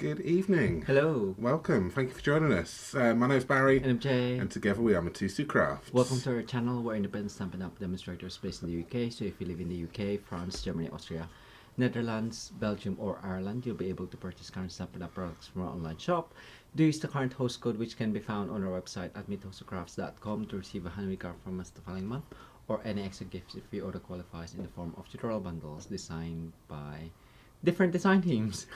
Good evening. Hello. Welcome. Thank you for joining us. My name's Barry. And I'm Jay. And together we are Mitosu Crafts. Welcome to our channel. We're independent Stampin Up demonstrators based in the UK. So if you live in the UK, France, Germany, Austria, Netherlands, Belgium or Ireland, you'll be able to purchase current Stampin Up products from our online shop. Do use the current host code, which can be found on our website at mitosocrafts.com to receive a handmade craft from us the following month, or any extra gifts if your order qualifies in the form of tutorial bundles designed by different design teams.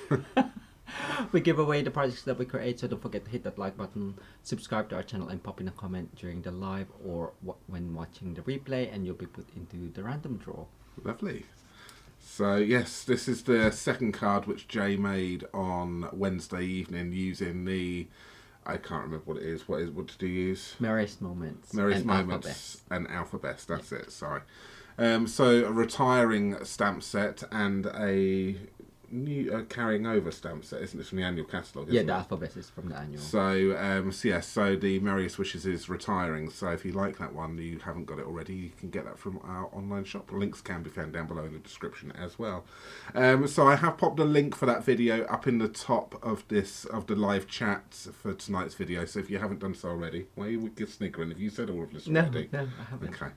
We give away the projects that we create, so don't forget to hit that like button, subscribe to our channel, and pop in a comment during the live or when watching the replay, and you'll be put into the random draw. Lovely. So yes, this is the second card which Jay made on Wednesday evening using the, I can't remember what it is. What did you use? Merriest Moments. Merriest Moments and Alphabet. That's it. Sorry. So a retiring stamp set and a new carrying over stamp set, isn't it, from the annual catalogue? Yeah, the Alphabet is from the annual. So the Merriest Wishes is retiring. So if you like that one, you haven't got it already, you can get that from our online shop. Links can be found down below in the description as well. So I have popped a link for that video up in the top of the live chat for tonight's video. So if you haven't done so already, well, you would get sniggering if you said all of this already. No, I haven't. Okay.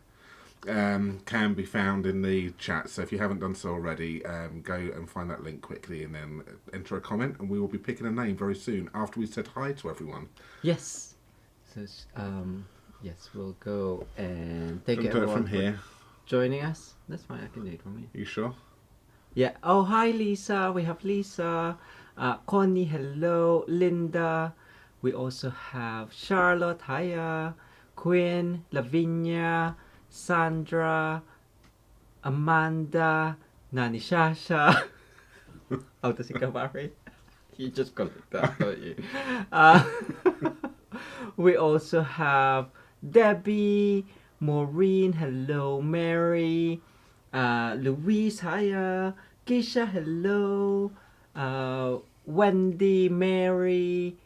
Can be found in the chat, so if you haven't done so already, go and find that link quickly and then enter a comment, and we will be picking a name very soon after we said hi to everyone. Yes. So yes, we'll go and thank you everyone from here. Joining us. That's fine, I can do it from here. You sure? Yeah. Oh, hi Lisa. We have Lisa, Connie. Hello, Linda. We also have Charlotte. Hiya. Quinn, Lavinia, Sandra, Amanda, Nani Shasha. How does it go, Barry? You just got it that, don't you? We also have Debbie, Maureen, hello, Mary, Louise, hiya, Keisha, hello, Wendy, Mary,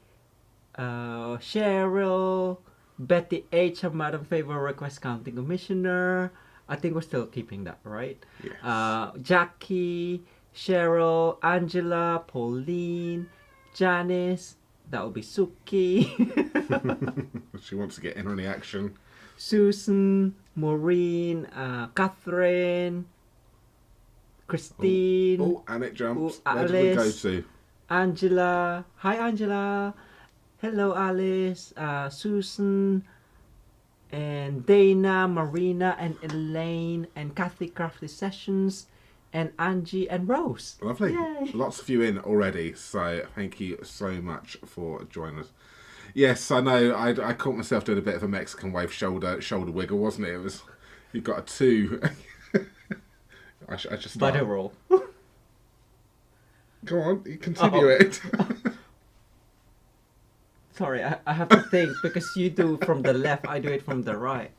Cheryl, Betty H, a Madam Favor Request County Commissioner. I think we're still keeping that, right? Yes. Jackie, Cheryl, Angela, Pauline, Janice. That would be Suki. She wants to get in on the action. Susan, Maureen, Catherine, Christine. Oh, and it jumps. Where Alice, did we go to? Angela. Hi, Angela. Hello, Alice, Susan, and Dana, Marina, and Elaine, and Kathy Crafty Sessions, and Angie, and Rose. Lovely. Yay. Lots of you in already, so thank you so much for joining us. Yes, I know, I caught myself doing a bit of a Mexican wave shoulder wiggle, wasn't it? It was, you got a two. I just Butter roll. Go on, you continue it. Sorry, I have to think, because you do from the left, I do it from the right.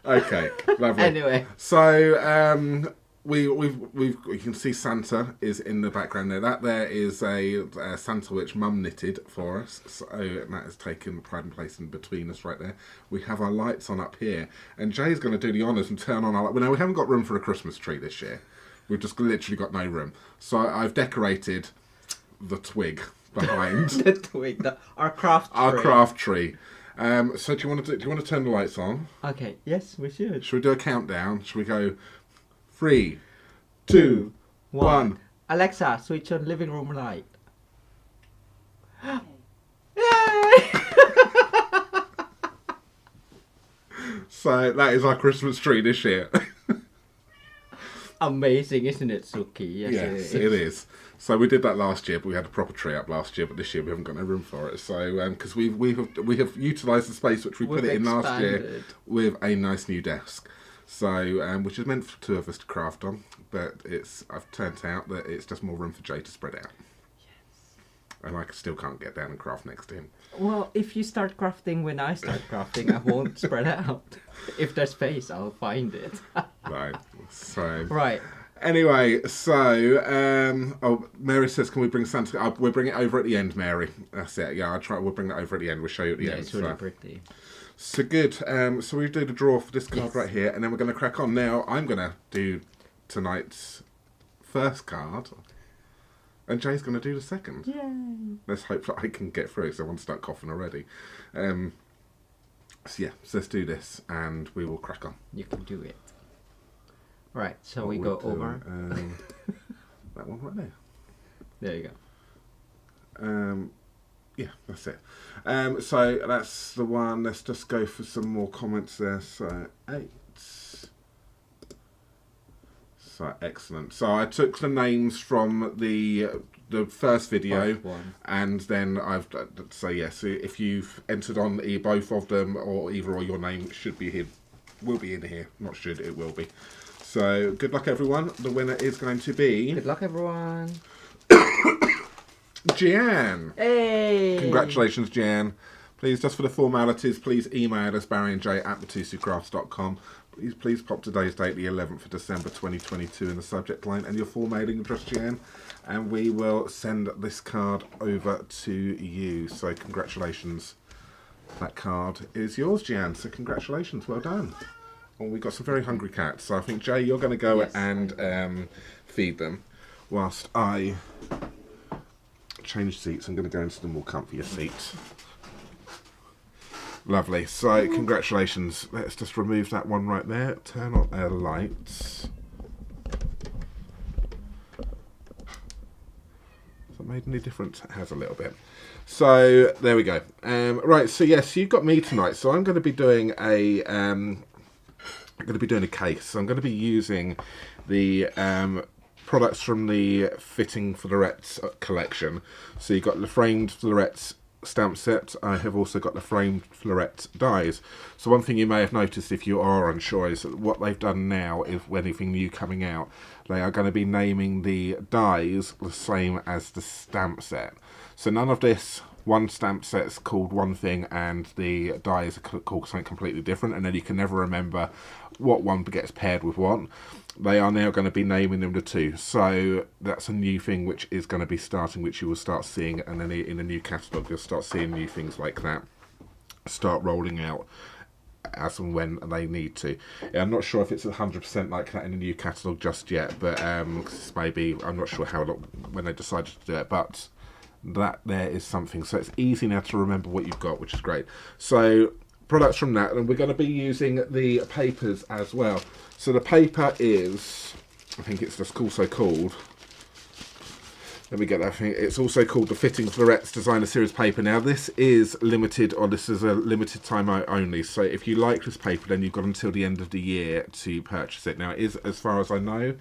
Okay, lovely. Anyway. So, we can see Santa is in the background there. That there is a Santa which Mum knitted for us. So that has taken pride and place in between us right there. We have our lights on up here. And Jay's going to do the honours and turn on our light. Well, no, we haven't got room for a Christmas tree this year. We've just literally got no room. So I've decorated the twig behind. The twig, our craft tree. Our craft tree. So do you want to turn the lights on? Okay, yes, we should. Should we do a countdown? Should we go 3, 2, 1? Alexa, switch on living room light. Okay. Yay! So that is our Christmas tree this year. Amazing, isn't it, Suki? Yes, it is. So we did that last year, but we had a proper tree up last year. But this year we haven't got no room for it. So because we have utilised the space which we put it in last year with a nice new desk. So which is meant for two of us to craft on, but I've turned out that it's just more room for Jay to spread out. Yes. And I still can't get down and craft next to him. Well, if you start crafting when I start crafting, I won't spread out. If there's space, I'll find it. Right. So. Right. Anyway, so Mary says, "Can we bring Santa?" We'll bring it over at the end, Mary. That's it. Yeah, we'll bring that over at the end. We'll show you at the end. It's really pretty. So good. So we do the draw for this card right here, and then we're going to crack on. Now I'm going to do tonight's first card. And Jay's going to do the second. Yay! Let's hope that I can get through, so I want to start coughing already. So yeah, so let's do this, and we will crack on. You can do it. Right, so What we we're go doing, over. That one right there. There you go. Yeah, that's it. So that's the one. Let's just go for some more comments there. So 8. So excellent. So I took the names from the first video, and then I've so yes. So if you've entered on both of them, or either, or your name should be here, will be in here. Not should, it will be. So good luck, everyone. The winner is going to be Good luck, everyone. Jan. Hey! Congratulations, Jan. Please, just for the formalities, please email us, barryandj@mitosocrafts.com. Please pop today's date, the 11th of December 2022, in the subject line and your full mailing address, Jan, and we will send this card over to you. So congratulations. That card is yours, Jan. So congratulations. Well done. Well, we've got some very hungry cats, so I think, Jay, you're going to go and feed them whilst I change seats. I'm going to go into the more comfier seats. Lovely. So, congratulations. Let's just remove that one right there. Turn on our lights. Has that made any difference? It has a little bit. So, there we go. Right, so yes, you've got me tonight. So I'm going to be doing a case. So I'm going to be using the products from the Fitting Florets collection. So you've got the framed florets stamp set. I have also got the framed floret dies. So one thing you may have noticed if you are unsure is that what they've done now is, with anything new coming out, they are going to be naming the dies the same as the stamp set. So none of this one stamp set's called one thing and the dies are called something completely different, and then you can never remember what one gets paired with what. They are now going to be naming them the two. So that's a new thing which is going to be starting, which you will start seeing, and then in the new catalogue you'll start seeing new things like that start rolling out as and when they need to. I'm not sure if it's 100% like that in the new catalogue just yet, but maybe, I'm not sure how when they decided to do it, but that there is something. So it's easy now to remember what you've got, which is great. So products from that, and we're going to be using the papers as well. So the paper is, I think it's just also called, let me get that thing, it's also called the Fitting Florets Designer Series paper. Now this is limited, or this is a limited time only, so if you like this paper then you've got until the end of the year to purchase it. Now it is, as far as I know,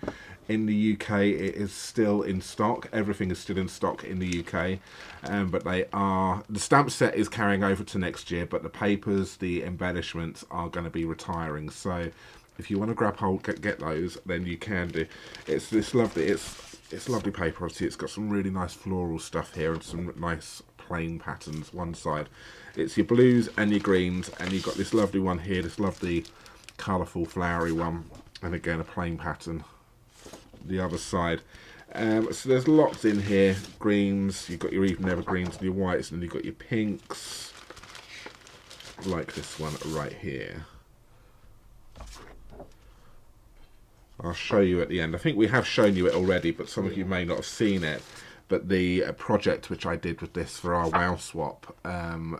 in the UK it is still in stock. Everything is still in stock in the UK, but the stamp set is carrying over to next year, but the papers, the embellishments are going to be retiring. So if you want to grab hold, get those, then you can do. It's this lovely, it's lovely paper. Obviously it's got some really nice floral stuff here and some nice plain patterns one side. It's your blues and your greens, and you've got this lovely one here, this lovely colourful flowery one, and again a plain pattern the other side. So there's lots in here. Greens, you've got your even evergreens and your whites, and you've got your pinks, like this one right here. I'll show you at the end. I think we have shown you it already, but some of you may not have seen it. But the project which I did with this for our WOW swap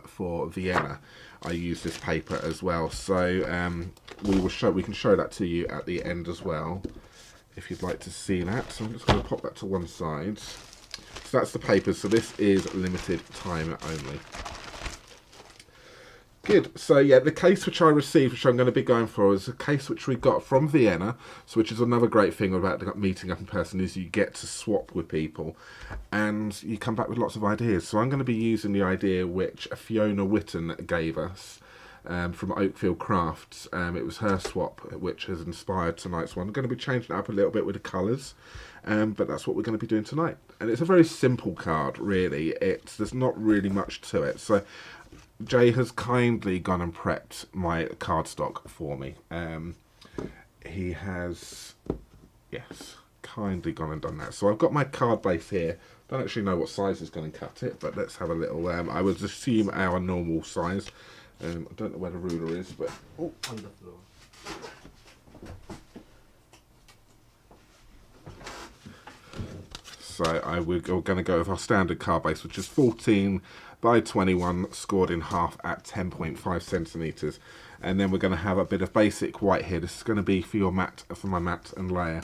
for Vienna, I used this paper as well. So we can show that to you at the end as well, if you'd like to see that. So I'm just going to pop that to one side. So that's the paper. So this is limited time only. Good. So yeah, the case which I received, which I'm going to be going for, is a case which we got from Vienna. So which is another great thing about meeting up in person, is you get to swap with people and you come back with lots of ideas. So I'm going to be using the idea which Fiona Witten gave us from Oakfield Crafts. It was her swap which has inspired tonight's one. I'm going to be changing it up a little bit with the colours, but that's what we're going to be doing tonight. And it's a very simple card, really. There's not really much to it. So Jay has kindly gone and prepped my cardstock for me. He has, yes, kindly gone and done that. So I've got my card base here. Don't actually know what size is going to cut it, but let's have a little, I would assume our normal size. I don't know where the ruler is, but on the floor. So we're going to go with our standard card base, which is 14 by 21, scored in half at 10.5 centimeters. And then we're going to have a bit of basic white here. This is going to be for your mat, for my mat and layer,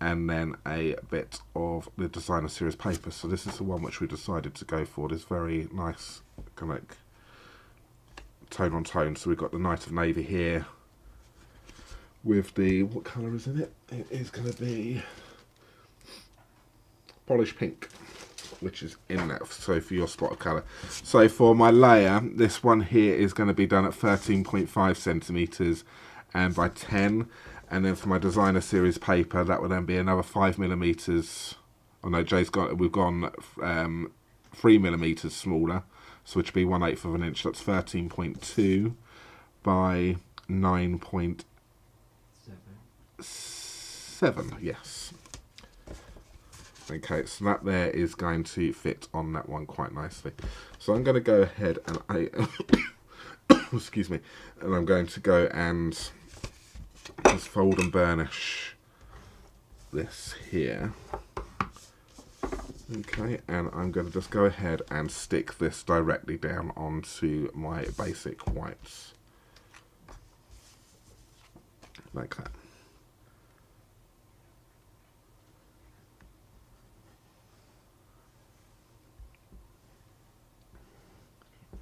and then a bit of the designer series paper. So this is the one which we decided to go for. This very nice kind of tone on tone. So we've got the Night of Navy here with the, what colour is in it? It is going to be polished pink, which is in that, so for your spot of colour. So for my layer, this one here is going to be done at 13.5 centimetres and by 10, and then for my designer series paper, that will then be another 5 millimetres. Oh no, we've gone 3 millimetres smaller, so which would be 1/8 of an inch. That's 13.2 by 9.7. Yes. Okay, so that there is going to fit on that one quite nicely. So I'm going to go ahead and excuse me, and I'm going to go and just fold and burnish this here. Okay, and I'm going to just go ahead and stick this directly down onto my basic whites, like that.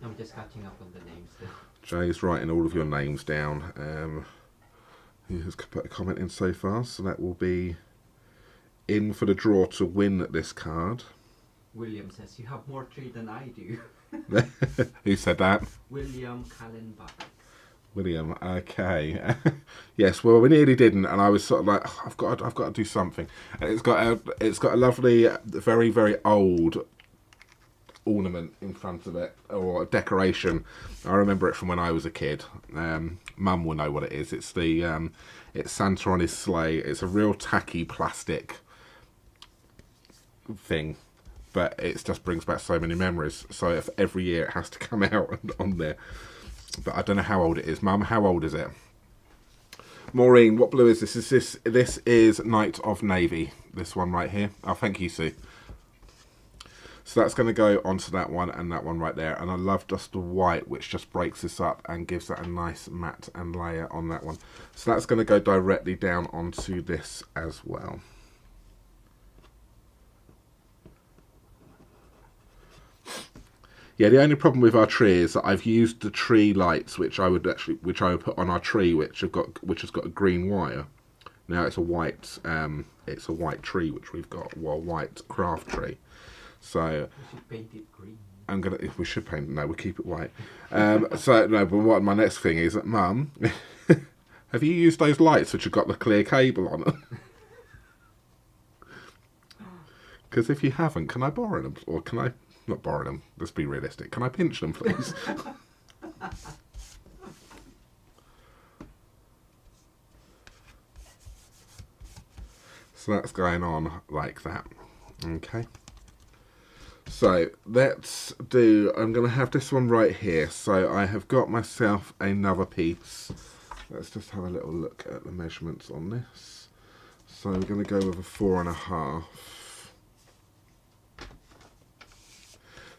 I'm just catching up on the names there. Jay's writing all of your names down. He has put a comment in so far, so that will be in for the draw to win this card. William says, you have more tree than I do. Who said that? William Kallenbach. William, okay. Yes, well, we nearly didn't, and I was sort of like, oh, I've got to do something. And it's got a lovely, very, very old ornament in front of it, or decoration. I remember it from when I was a kid. Mum will know what it is. It's it's Santa on his sleigh. It's a real tacky plastic thing, but it just brings back so many memories. So if every year it has to come out on there. But I don't know how old it is. Mum, how old is it? Maureen, what blue is this? This is Night of Navy. This one right here. Oh, thank you, Sue. So that's going to go onto that one and that one right there. And I love just the white, which just breaks this up and gives that a nice matte and layer on that one. So that's going to go directly down onto this as well. Yeah, the only problem with our tree is that I've used the tree lights, which I would put on our tree, which has got a green wire. Now it's a white tree, which we've got, well, white craft tree. So We should paint it green. if we should paint it, no, we'll keep it white. So no, but what my next thing is that, Mum, have you used those lights which have got the clear cable on them? Because if you haven't, can I borrow them, or can I not borrow them? Let's be realistic. Can I pinch them, please? So that's going on like that. Okay. So let's do, I'm going to have this one right here. So I have got myself another piece. Let's just have a little look at the measurements on this. So we're going to go with a 4.5.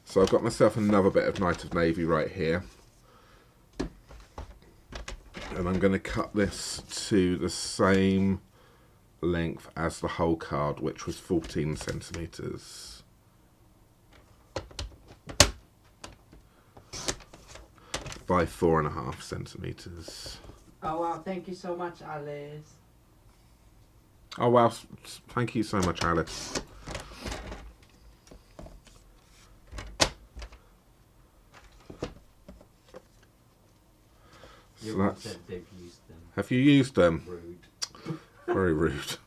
So I've got myself another bit of Night of Navy right here. And I'm going to cut this to the same length as the whole card, which was 14 centimetres. By 4.5 centimetres. Oh wow, thank you so much, Alice. Oh wow, thank you so much, Alice. You So said they've used them. have you used them? Rude. Very rude.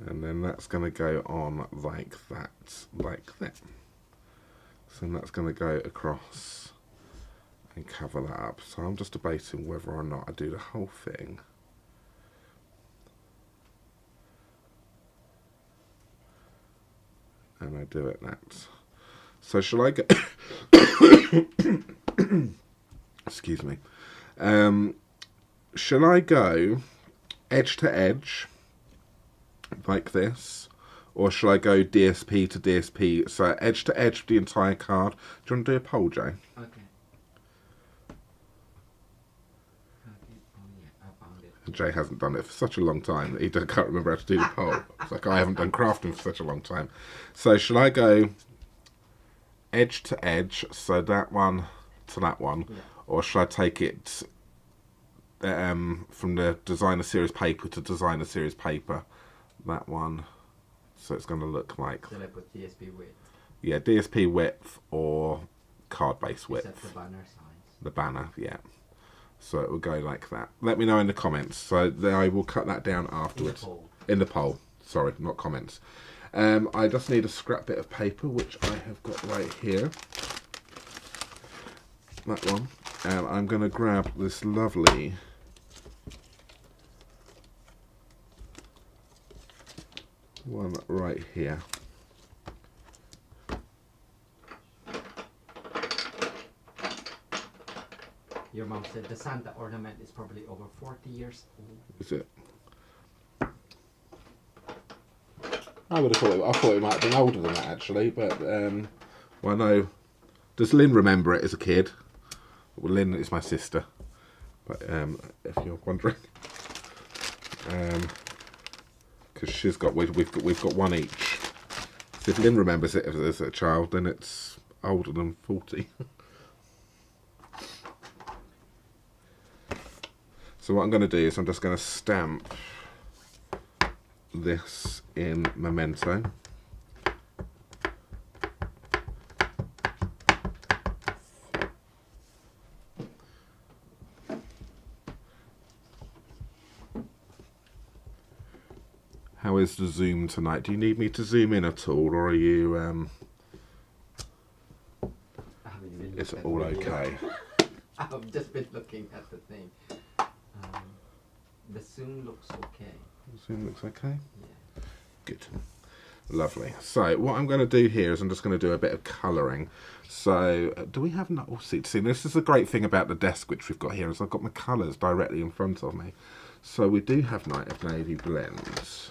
And then that's going to go on like that, like that. So that's going to go across and cover that up. So I'm just debating whether or not I do the whole thing. And I do it that. So shall I go... Excuse me. Shall I go edge to edge, like this, or shall I go DSP to DSP? So edge to edge the entire card. Do you want to do a poll, Jay? Okay. Okay. Oh yeah, I found it. Jay hasn't done it for such a long time that he can't remember how to do the poll. It's like I haven't done crafting for such a long time. So shall I go edge to edge, so that one to that one, Yeah. or shall I take it from the designer series paper to designer series paper? That one. So it's going to look like, Shall I put DSP width? yeah, DSP width or card base width. Is that the banner size? The banner, yeah. So it will go like that. Let me know in the comments. So then I will cut that down afterwards. In the poll. Sorry, not comments. I just need a scrap bit of paper, which I have got right here. That one. And I'm going to grab this lovely one right here. Your mom said the Santa ornament is probably over 40 years old. Is it? I would have thought I thought it might have been older than that actually, but well, no. Does Lynn remember it as a kid? Well, Lynn is my sister, but if you're wondering, because she's got we've got one each. So if Lynn remembers it as a child, then it's older than 40. So what I'm going to do is I'm just going to stamp this in Memento. How is the zoom tonight? Do you need me to zoom in at all, or are you? Is it all okay? I've just been looking at the thing. The zoom looks okay. Zoom looks okay. Yeah. Good. Lovely. So what I'm going to do here is I'm just going to do a bit of colouring. So do we have no? See, this is the great thing about the desk which we've got here is I've got my colours directly in front of me. So we do have Night of Navy blends.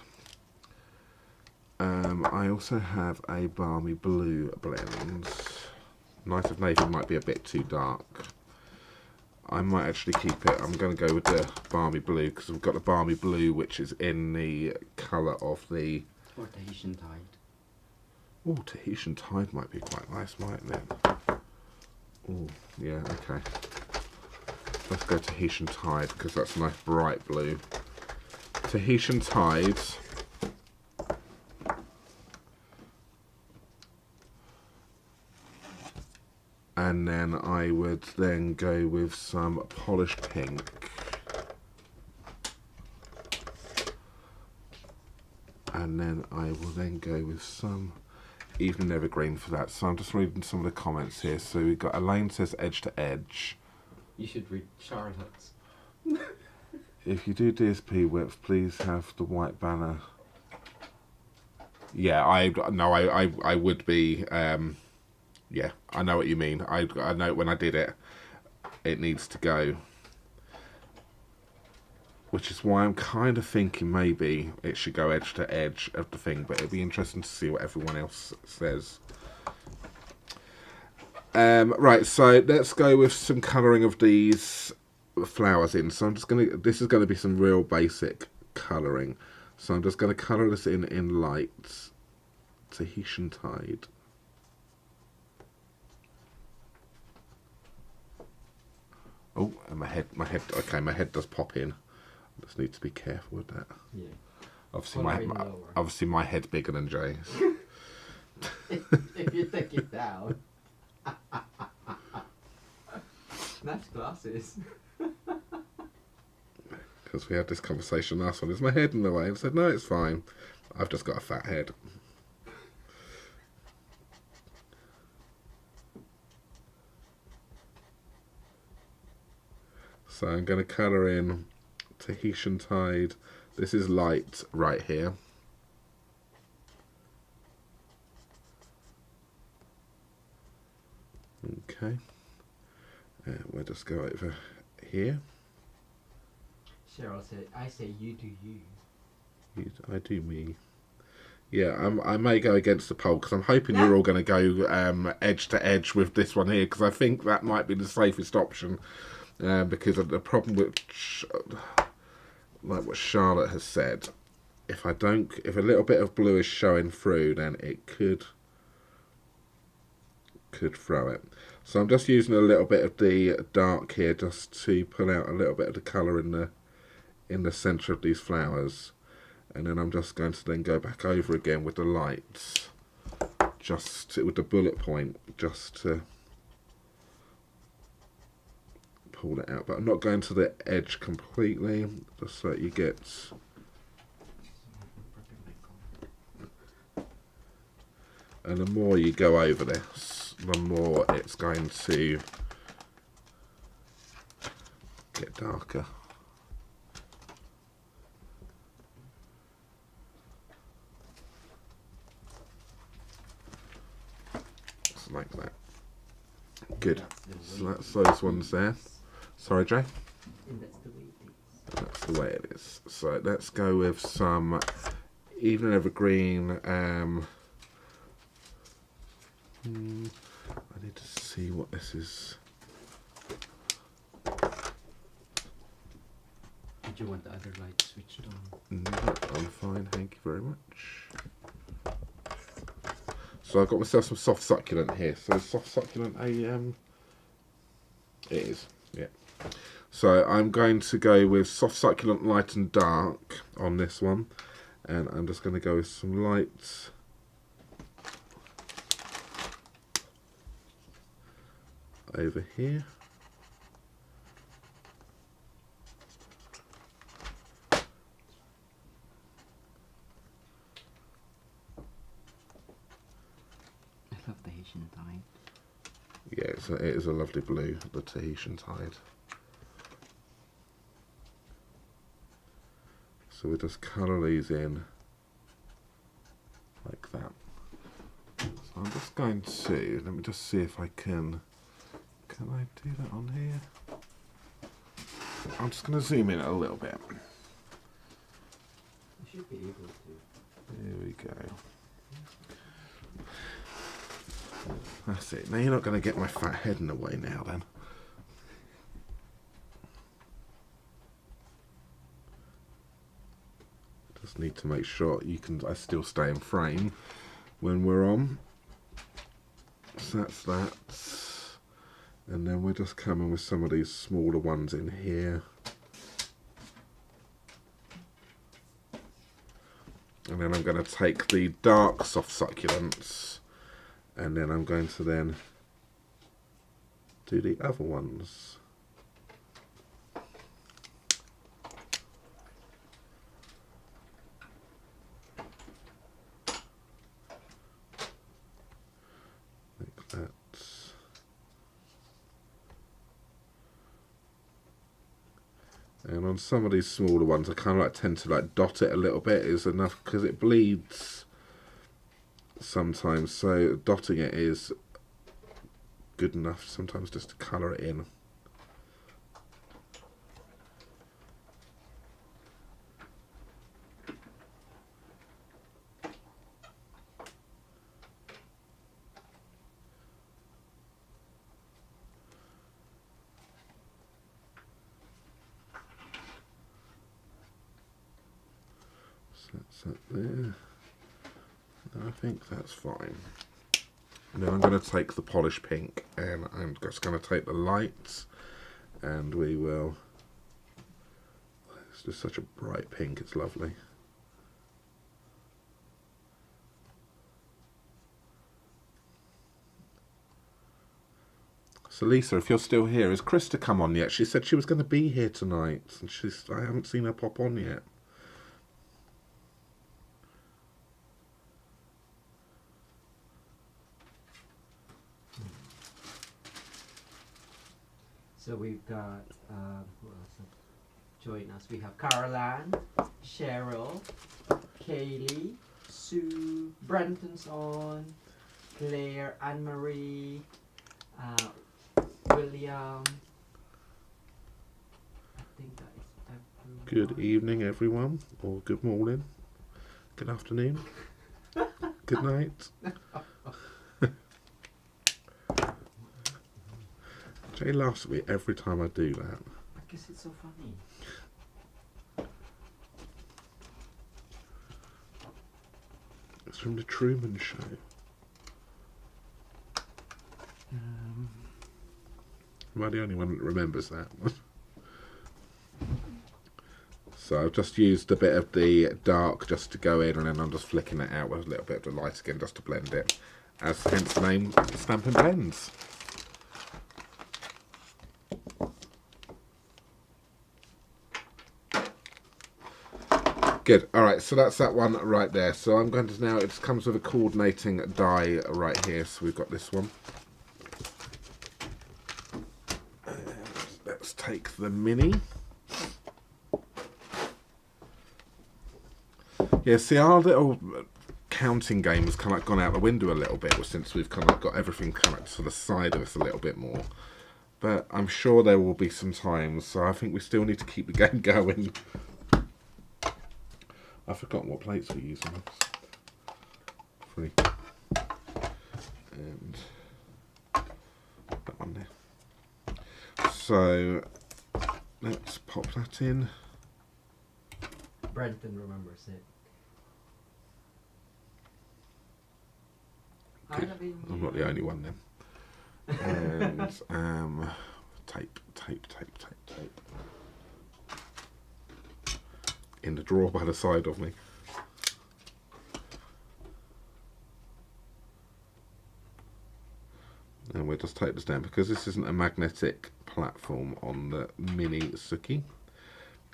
I also have a Balmy Blue blend. Night of Navy might be a bit too dark. I might actually keep it. I'm going to go with the Balmy Blue because we've got the Balmy Blue which is in the colour of the... Or Tahitian Tide. Oh, Tahitian Tide might be quite nice, mightn't it? Oh, yeah, okay. Let's go Tahitian Tide because that's a nice bright blue. Tahitian Tide. And then I would then go with some polished pink. And then I will then go with some evening evergreen for that. So I'm just reading some of the comments here. So we've got Elaine says edge to edge. You should read Charlotte's. If you do DSP width, please have the white banner. Yeah, I would be. Yeah, I know what you mean. I know when I did it, it needs to go. Which is why I'm kind of thinking maybe it should go edge to edge of the thing, but it'd be interesting to see what everyone else says. Right, so let's go with some colouring of these flowers in. So I'm just gonna. This is going to be some real basic colouring. So I'm just going to colour this in light. Tahitian Tide. Oh, and my head. Okay, my head does pop in. I just need to be careful with that. Yeah. Obviously, my head's bigger than Jay's. If you take it down. Nice glasses. Because we had this conversation last one. Is my head in the way? And I said, no, it's fine. I've just got a fat head. So I'm going to colour in Tahitian Tide. This is light right here. Okay. We'll just go over here. Cheryl said, I say you do you. I do me. Yeah, I may go against the poll because I'm hoping you're all going to go edge to edge with this one here because I think that might be the safest option because of the problem with, like what Charlotte has said, if a little bit of blue is showing through, then it could throw it. So I'm just using a little bit of the dark here just to pull out a little bit of the colour in the centre of these flowers. And then I'm just going to then go back over again with the lights, just with the bullet point, just to pull it out. But I'm not going to the edge completely, just so that you get. And the more you go over this, the more it's going to get darker. Like that. Good. So that's those ones there. Sorry, Jay? And that's the way it is. That's the way it is. So let's go with some even evergreen. I need to see what this is. Did you want the other light switched on? No, I'm fine, thank you very much. So I've got myself some soft succulent here. So soft succulent it is, yeah. So I'm going to go with soft succulent light and dark on this one. And I'm just going to go with some lights. Over here. Love the Haitian tide. Yeah, it is a lovely blue, the Tahitian tide. So we just colour these in like that. So I'm just going to, let me just see if I can I do that on here? I'm just going to zoom in a little bit. You should be able to. Here we go. That's it. Now you're not going to get my fat head in the way now then. Just need to make sure I still stay in frame when we're on. So that's that. And then we're just coming with some of these smaller ones in here. And then I'm going to take the dark soft succulents and then I'm going to then do the other ones. Like that. And on some of these smaller ones I kind of tend to dot it a little bit is enough because it bleeds sometimes, so dotting it is good enough sometimes just to colour it in. So that's that there. I think that's fine. And then I'm going to take the polished pink and I'm just going to take the lights and we will, it's just such a bright pink, it's lovely. So Lisa, if you're still here, is Krista come on yet? She said she was going to be here tonight and I haven't seen her pop on yet. So we've got, who else join us? We have Caroline, Cheryl, Kaylee, Sue, Brenton's on, Claire, Anne-Marie, William. I think that is Good evening, everyone, or good morning, good afternoon, good night. Jay laughs at me every time I do that. I guess it's so funny. It's from the Truman Show. Am I the only one that remembers that? So I've just used a bit of the dark just to go in, and then I'm just flicking it out with a little bit of the light again just to blend it. As hence the name Stampin' Blends. Good. All right, so that's that one right there. So I'm going to now, it comes with a coordinating die right here. So we've got this one. And let's take the mini. Yeah, see, our little counting game has kind of gone out the window a little bit since we've kind of got everything kind of to the side of us a little bit more. But I'm sure there will be some times, so I think we still need to keep the game going. I've forgotten what plates we're using. 3. And that one there. So let's pop that in. Brenton remembers it. Good. I'm not the only one then. And tape. In the drawer by the side of me. And we'll just take this down because this isn't a magnetic platform on the mini Suki.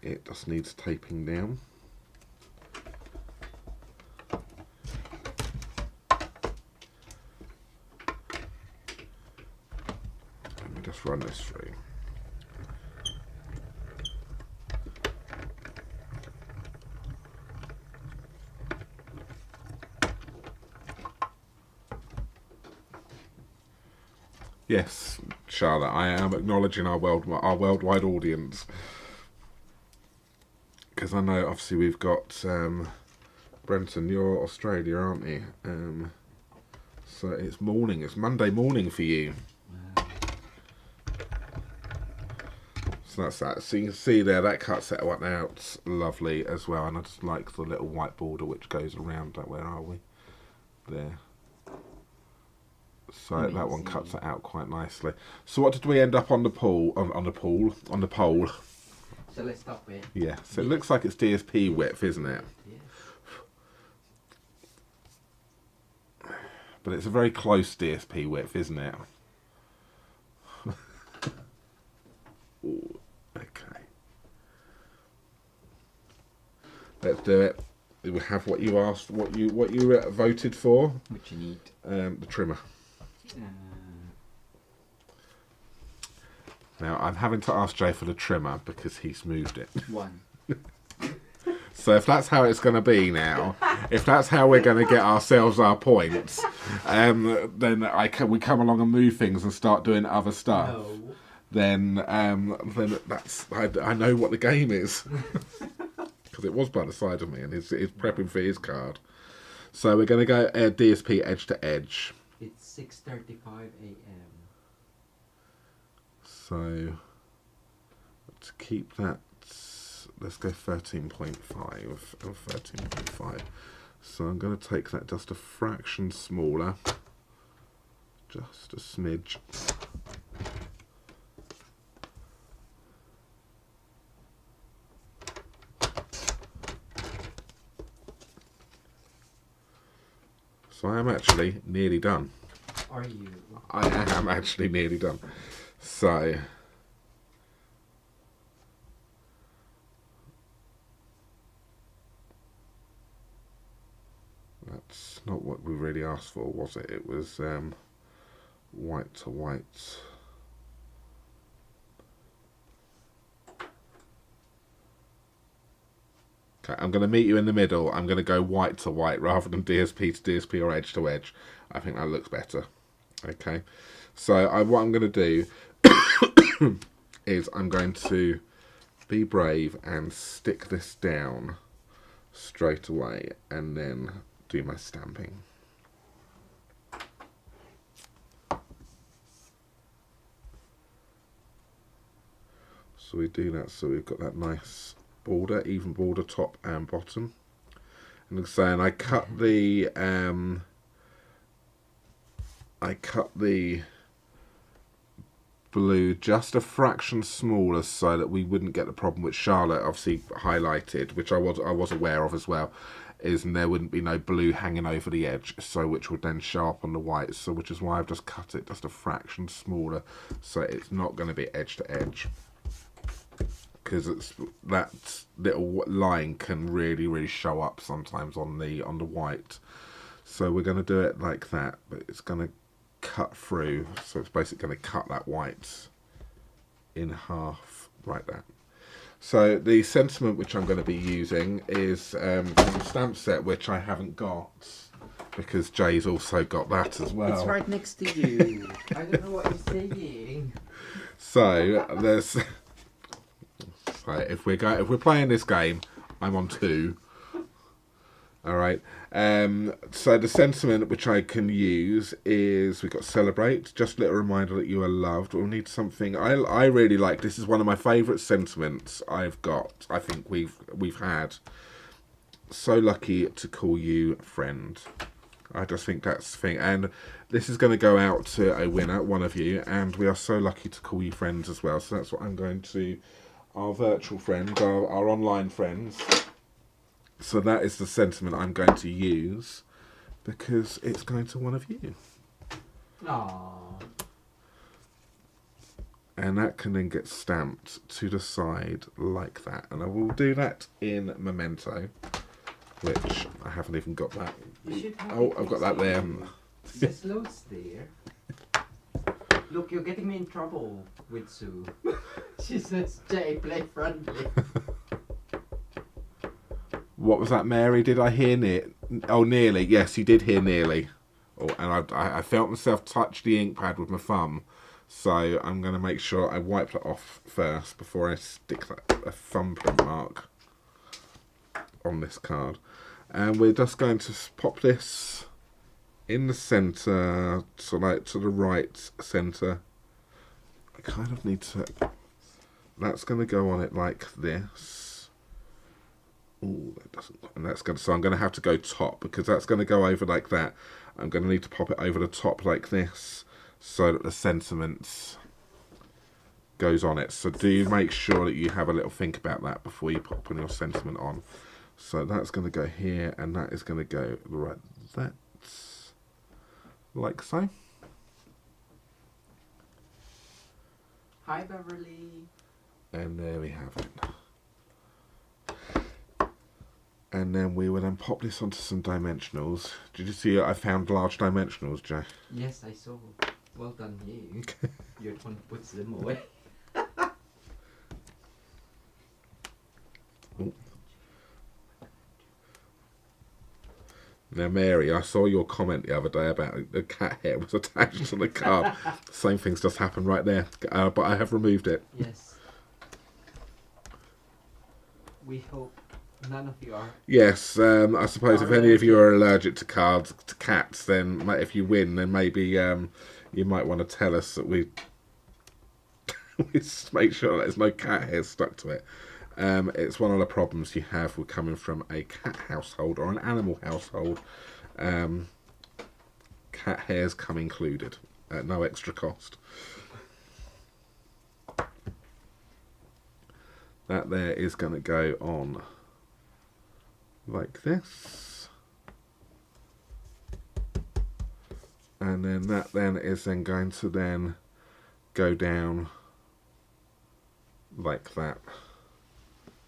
It just needs taping down. Let me just run this through. Yes, Charlotte, I am acknowledging our worldwide audience. Because I know, obviously, we've got Brenton, you're Australia, aren't you? So it's morning, it's Monday morning for you. Wow. So that's that. So you can see there, that cuts that one out lovely as well. And I just like the little white border which goes around that. Where are we? There. So amazing. That one cuts it out quite nicely. So what did we end up on the pole? On the pole. So let's stop it. Yeah. So it looks like it's DSP width, isn't it? Yes. But it's a very close DSP width, isn't it? Ooh, okay. Let's do it. We have what you asked, what you voted for. Which you need. The trimmer. Now I'm having to ask Jay for the trimmer because he's moved it. 1. So if that's how it's going to be now, if that's how we're going to get ourselves our points, then we come along and move things and start doing other stuff. No. Then that's I know what the game is because it was by the side of me and he's prepping for his card. So we're going to go DSP edge to edge. It's 6:35 a.m. So to keep that, let's go 13.5 and 13.5. So I'm going to take that just a fraction smaller, just a smidge. So I am actually nearly done. Are you? I am actually nearly done. So that's not what we really asked for, was it? It was white to white. Okay, I'm going to meet you in the middle. I'm going to go white to white rather than DSP to DSP or edge to edge. I think that looks better. Okay, so what I'm going to do is I'm going to be brave and stick this down straight away and then do my stamping. So we do that so we've got that nice border, even border top and bottom. And like saying, I cut the blue just a fraction smaller so that we wouldn't get the problem which Charlotte obviously highlighted, which I was aware of as well, is and there wouldn't be no blue hanging over the edge, so which would then show up on the white, so which is why I've just cut it just a fraction smaller so it's not going to be edge to edge, because it's that little line can really show up sometimes on the white. So we're going to do it like that, but it's going to cut through, so it's basically going to cut that white in half like that. So the sentiment which I'm going to be using is from the stamp set, which I haven't got because Jay's also got that as well. It's right next to you. I don't know what you're saying. So there's so if we're playing this game, I'm on 2. All right. So the sentiment which I can use is we've got celebrate. Just a little reminder that you are loved. We'll need something. I really like. This is one of my favourite sentiments I've got. I think we've had. So lucky to call you friend. I just think that's the thing. And this is going to go out to a winner, one of you, and we are so lucky to call you friends as well. So that's what I'm going to. Our virtual friends, our online friends. So that is the sentiment I'm going to use because it's going to one of you. Aww. And that can then get stamped to the side like that. And I will do that in Memento, which I haven't even got that. Oh, I've got that there. There's loads there. Look, you're getting me in trouble with Sue. She says, Jay, play friendly. What was that, Mary? Did I hear nearly? Yes, you did hear nearly. Oh, and I felt myself touch the ink pad with my thumb. So I'm going to make sure I wipe it off first before I stick a thumbprint mark on this card. And we're just going to pop this in the centre, so like to the right centre. I kind of need to... That's going to go on it like this. Oh, that doesn't, and that's going to, so I'm going to have to go top because that's going to go over like that. I'm going to need to pop it over the top like this so that the sentiment goes on it. So do make sure that you have a little think about that before you put your sentiment on. So that's going to go here and that is going to go right that's like so. Hi, Beverly. And there we have it. And then we will then pop this onto some dimensionals. Did you see I found large dimensionals, Jay? Yes, I saw. Well done, you. You're the one who puts them away. Now, Mary, I saw your comment the other day about the cat hair was attached to the card. Same thing's just happened right there, but I have removed it. Yes. We hope none of you are. Yes, I suppose if any of you are allergic to cats, then if you win, then maybe you might want to tell us that we just make sure there's no cat hair stuck to it. It's one of the problems you have with coming from a cat household or an animal household. Cat hairs come included at no extra cost. That there is going to go on like this. And then that then is then going to then go down like that.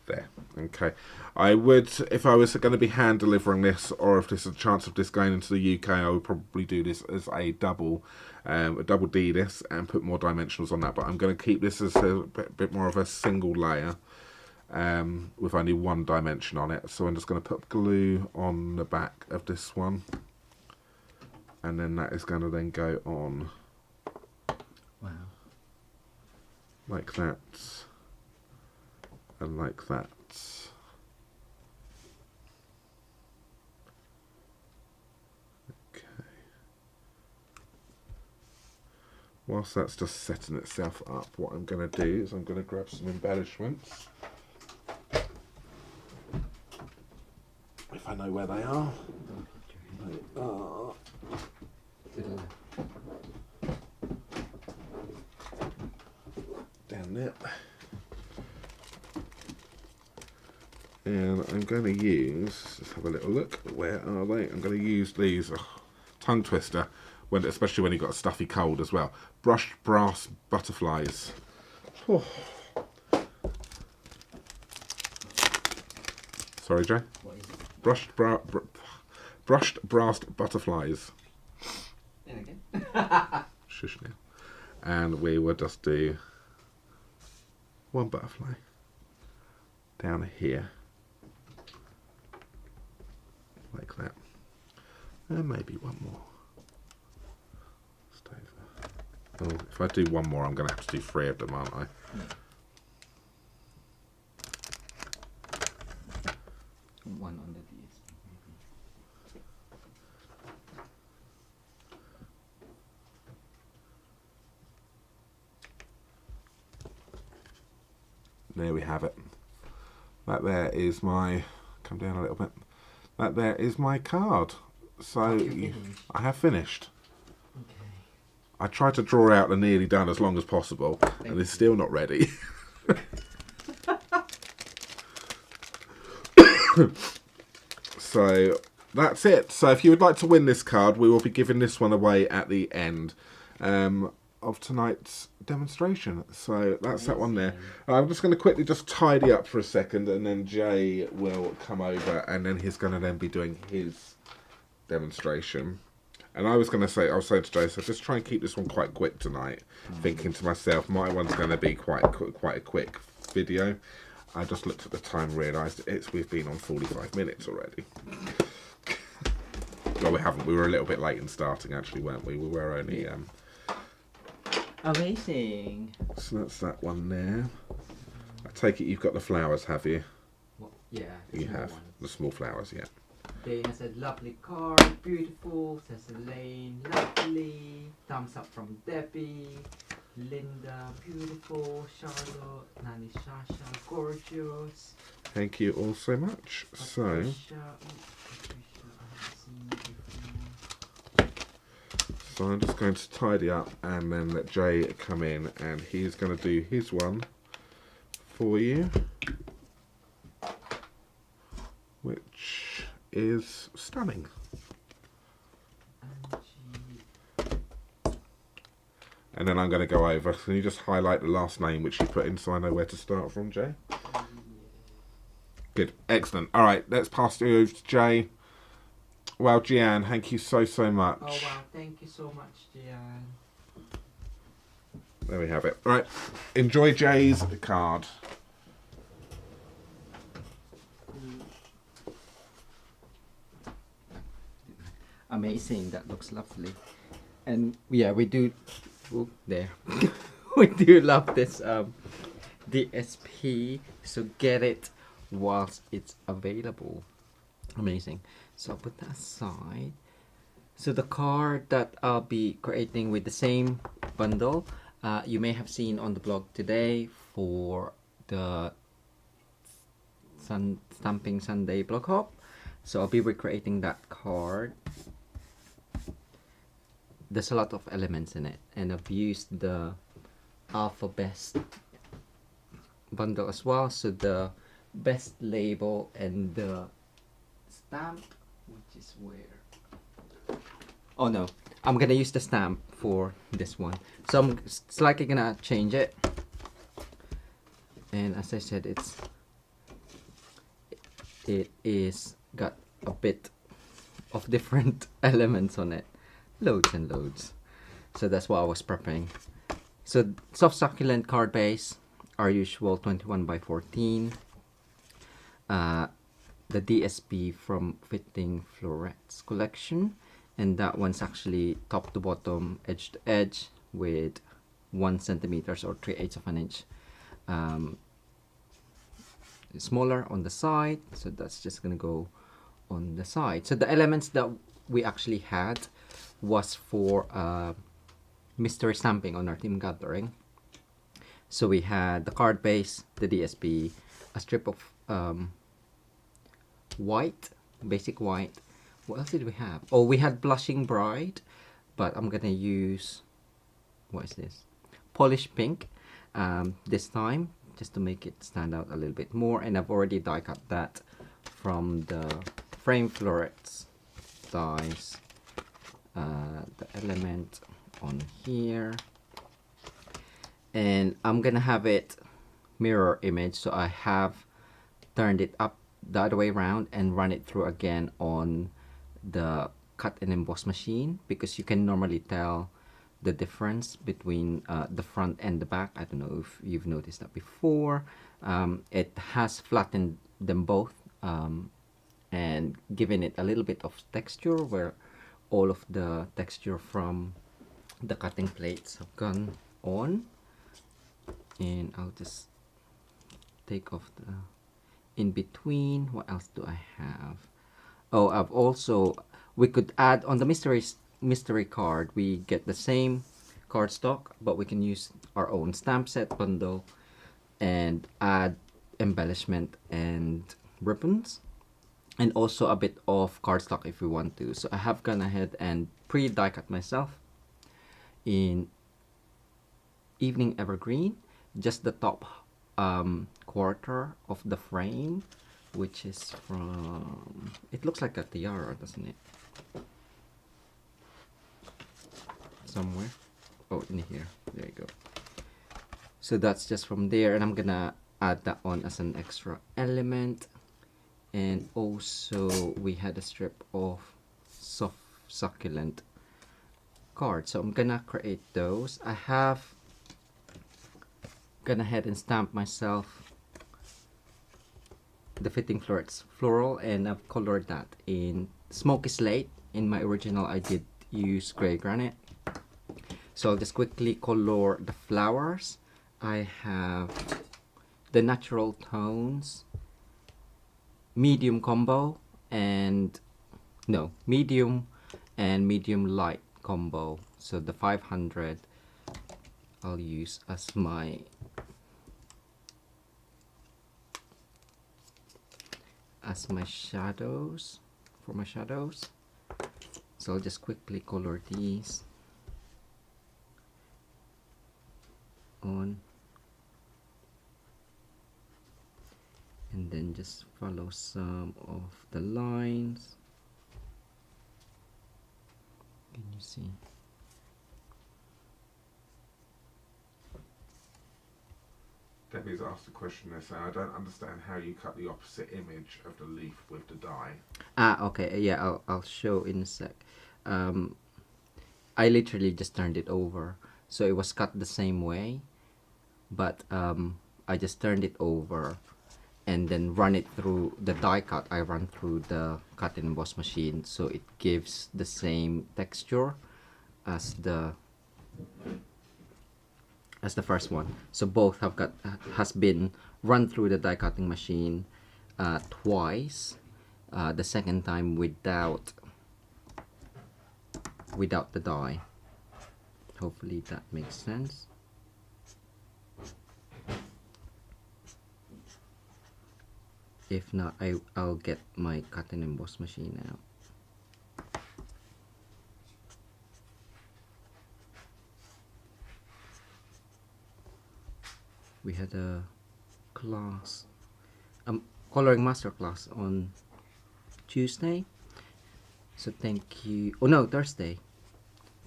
There. Okay. I would, if I was going to be hand delivering this, or if there's a chance of this going into the UK, I would probably do this as a double D this and put more dimensionals on that. But I'm going to keep this as a bit more of a single layer with only one dimension on it. So I'm just going to put glue on the back of this one, and then that is going to then go on. Wow. Like that. and like that. Okay. Whilst that's just setting itself up, what I'm going to do is I'm going to grab some embellishments. If I know where they are. They are down there. And I'm going to use, let's have a little look, where are they? I'm going to use these tongue twister, especially when you've got a stuffy cold as well. Brushed brass butterflies. Oh. Sorry, Jay? What is it? Brushed brass butterflies. And again. Shush now. And we will just do one butterfly down here. Like that. And maybe one more. Oh, if I do one more, I'm going to have to do 3 of them, aren't I? One on the DS. There we have it. That there is my, come down a little bit. That there is my card. So I have finished. Okay. I tried to draw out the nearly done as long as possible, and it's still not ready. So that's it. So if you would like to win this card, we will be giving this one away at the end of tonight's demonstration. So that's that one there. I'm just going to quickly just tidy up for a second, and then Jay will come over, and then he's going to then be doing his demonstration. And I was going to say, I'll say to Jay, so just try and keep this one quite quick tonight. Thinking to myself, my one's going to be quite a quick video. I just looked at the time and realised we've been on 45 minutes already. Well, we haven't. We were a little bit late in starting, actually, weren't we? We were only... Amazing. So that's that one there. I take it you've got the flowers, have you? Well, yeah. You have. The small flowers, yeah. Dana said, lovely card, beautiful. Says Elaine, lovely. Thumbs up from Debbie. Linda, beautiful. Charlotte, Nani Shasha, gorgeous. Thank you all so much. So, Patricia, I haven't seen you before. I'm just going to tidy up and then let Jay come in, and he's going to do his one for you, which is stunning. And then I'm going to go over. Can you just highlight the last name which you put in so I know where to start from, Jay? Good. Excellent. All right, let's pass it over to Jay. Well, Gian, thank you so much. Oh, wow. Thank you so much, Gian. There we have it. All right. Enjoy Jay's card. Amazing. That looks lovely. And yeah, we do... Oh, there. We do love this DSP. So get it whilst it's available. Amazing. So I'll put that aside. So the card that I'll be creating with the same bundle, you may have seen on the blog today for the Stamping Sunday blog hop. So I'll be recreating that card. There's a lot of elements in it, and I've used the Alpha Best bundle as well. So the best label and the stamp, which is where... Oh no, I'm gonna use the stamp for this one. So I'm slightly gonna change it. And as I said, it is got a bit of different elements on it. Loads and loads. So that's what I was prepping. So soft succulent card base, our usual 21 by 14. The DSP from Fitting Florets collection, and that one's actually top to bottom, edge to edge, with 1 centimeters or 3/8 of an inch smaller on the side, so that's just gonna go on the side. So the elements that we actually had was for mystery stamping on our team gathering. So we had the card base, the DSP, a strip of white, basic white. What else did we have? Oh, we had blushing bride, but I'm gonna use, what is this? Polished pink this time, just to make it stand out a little bit more. And I've already die cut that from the frame florets dies. The element on here, and I'm gonna have it mirror image, so I have turned it up the other way around and run it through again on the cut and emboss machine, because you can normally tell the difference between the front and the back. I don't know if you've noticed that before. It has flattened them both and given it a little bit of texture, where all of the texture from the cutting plates have gone on. And I'll just take off the in between. What else do I have? Oh, I've also, we could add on the mystery card, we get the same cardstock, but we can use our own stamp set bundle and add embellishment and ribbons, and also a bit of cardstock if we want to. So I have gone ahead and die cut myself in Evening Evergreen, just the top quarter of the frame, which is from, it looks like a tiara, doesn't it? Somewhere. Oh, in here. There you go. So that's just from there, and I'm gonna add that on as an extra element. And also we had a strip of soft succulent cards, so I'm gonna create those. I have gone ahead and stamp myself the fitting florets floral, and I've colored that in smoky slate. In my original I did use gray granite, so I'll just quickly color the flowers. I have the natural tones medium combo and medium and medium light combo, so the 500 I'll use as my shadows, for my shadows. So I'll just quickly color these on, and then just follow some of the lines. Can you see? Debbie's asked a question there saying, I don't understand how you cut the opposite image of the leaf with the die. Okay, yeah, I'll show in a sec. I literally just turned it over, so it was cut the same way, but I just turned it over and then run it through the die cut. I run through the cut and emboss machine, so it gives the same texture as the first one. So both has been run through the die cutting machine twice. The second time without the die. Hopefully that makes sense. If not, I'll get my cut and emboss machine out. We had a class, coloring master class on Tuesday. So thank you. Oh no, Thursday.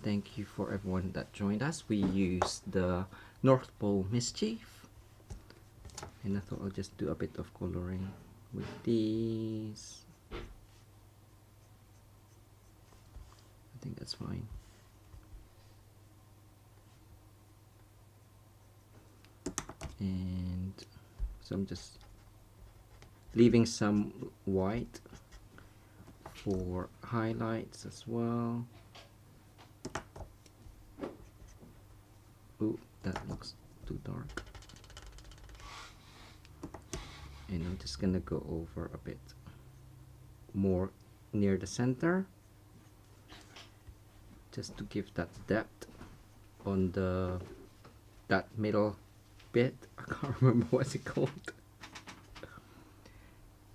Thank you for everyone that joined us. We used the North Pole Mischief, and I thought I'll just do a bit of coloring with these. I think that's fine. And so I'm just leaving some white for highlights as well. Ooh, that looks too dark. And I'm just gonna go over a bit more near the center, just to give that depth on that middle bit. I can't remember what's it called.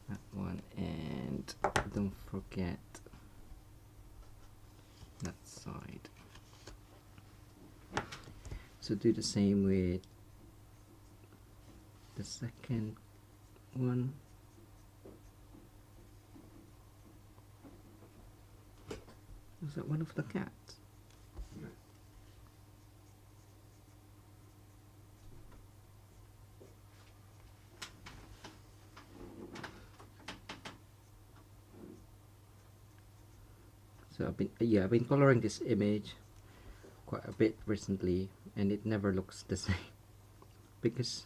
That one, and don't forget that side. So do the same with the second one. Was that one of the cats? No. So I've been coloring this image quite a bit recently, and it never looks the same because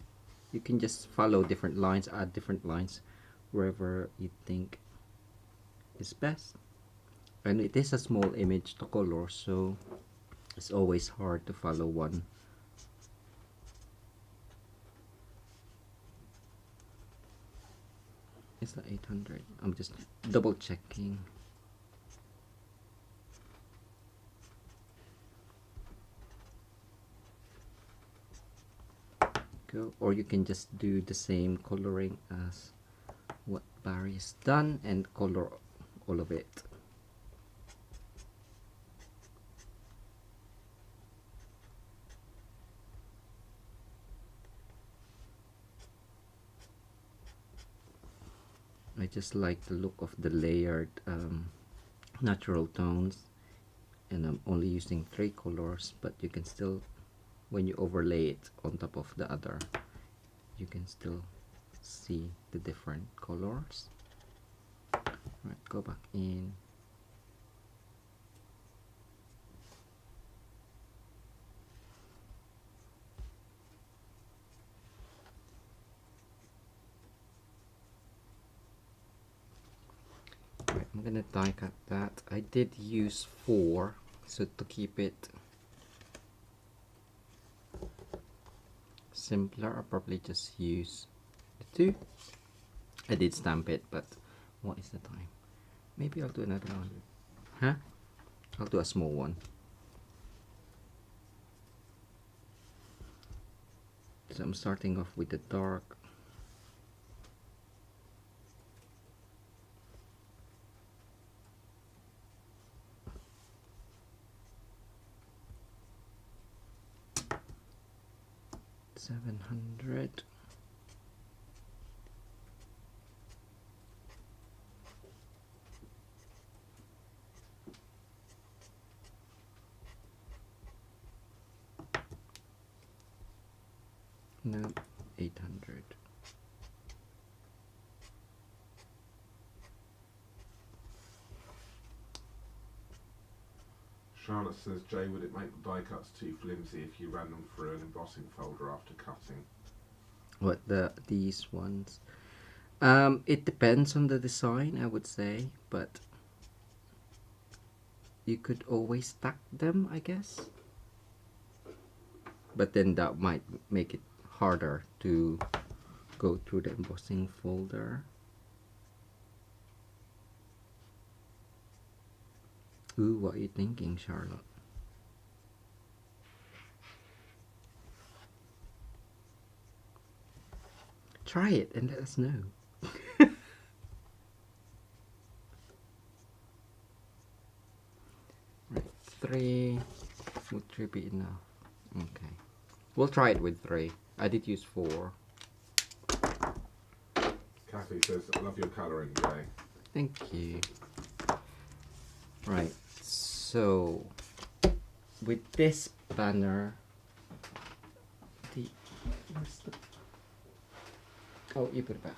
you can just follow different lines, add different lines wherever you think is best. And it is a small image to color, so it's always hard to follow one. Is that 800? I'm just double checking. Go, or you can just do the same coloring as what Barry has done and color all of it. I just like the look of the layered natural tones, and I'm only using 3 colors, but you can still, when you overlay it on top of the other, you can still see the different colors. Right, go back in. Right, I'm gonna die cut that. I did use 4, so to keep it simpler, I'll probably just use the 2. I did stamp it, but what is the time? Maybe I'll do another one. Huh? I'll do a small one. So I'm starting off with the dark. $700. No, 800. Charlotte says, Jay, would it make the die cuts too flimsy if you ran them through an embossing folder after cutting? What, these ones? It depends on the design, I would say, but you could always stack them, I guess. But then that might make it harder to go through the embossing folder. Ooh, what are you thinking, Charlotte? Try it and let us know. Right, 3. Would 3 be enough? Okay. We'll try it with 3. I did use 4. Kathy says, I love your colouring, Jay. Thank you. Right, so with this banner, where's the, oh, you put it back.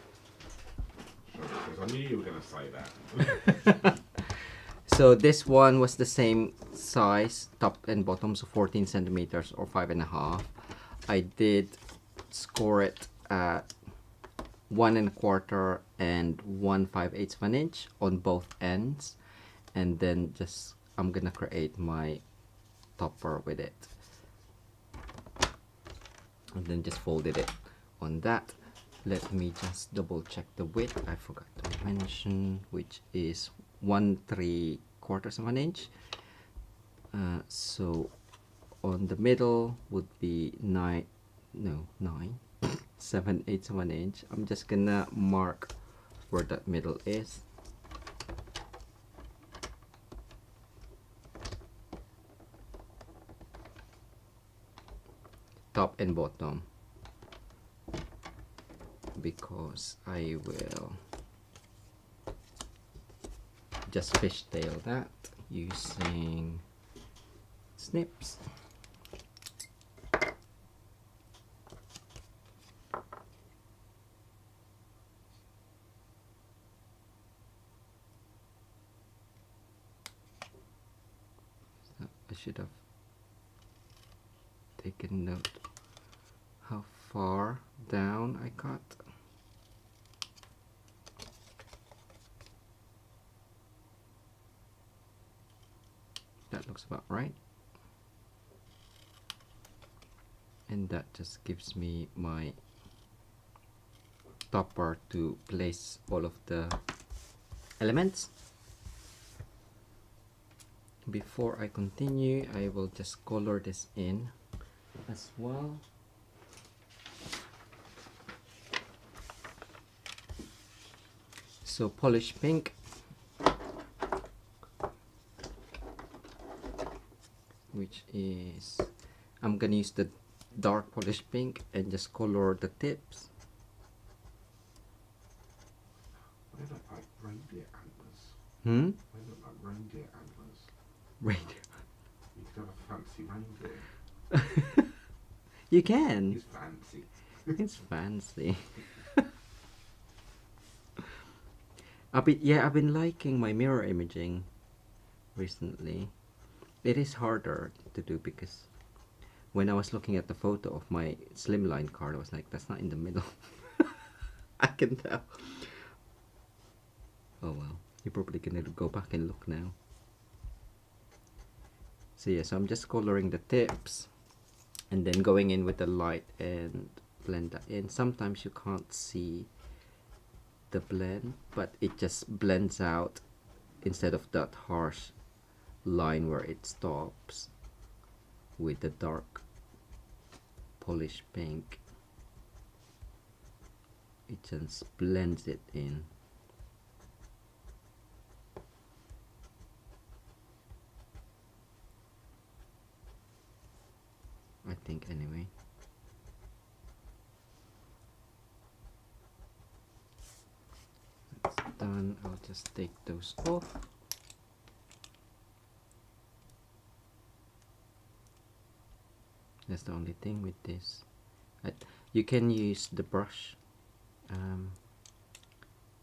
Charlotte says, I knew you were going to say that. So this one was the same size, top and bottom, so 14 centimeters or 5.5. I did score it at 1 1/4 and 1/5 of an inch on both ends, and then just I'm gonna create my topper with it, and then just folded it on that. Let me just double check the width. I forgot to mention, which is 1/3 of an inch. So on the middle would be 9, 7/8 of an inch. I'm just gonna mark where that middle is. Top and bottom, because I will just fishtail that using snips. So I should have taken note how far down I cut. That looks about right. And that just gives me my top part to place all of the elements. Before I continue, I will just color this in as well. So polish pink, which is, I'm gonna use the dark polish pink and just color the tips. They look like reindeer antlers. Hmm? They look like reindeer antlers. Reindeer. You could have a fancy reindeer. You can. He's fancy. It's fancy. I've been liking my mirror imaging recently. It is harder to do because when I was looking at the photo of my slimline card, I was like, that's not in the middle. I can tell. Oh well, you're probably gonna go back and look now. So yeah, so I'm just coloring the tips and then going in with the light and blend that in. Sometimes you can't see the blend, but it just blends out instead of that harsh line where it stops with the dark polish pink. It just blends it in. I think anyway. That's done. I'll just take those off. That's the only thing with this. You can use the brush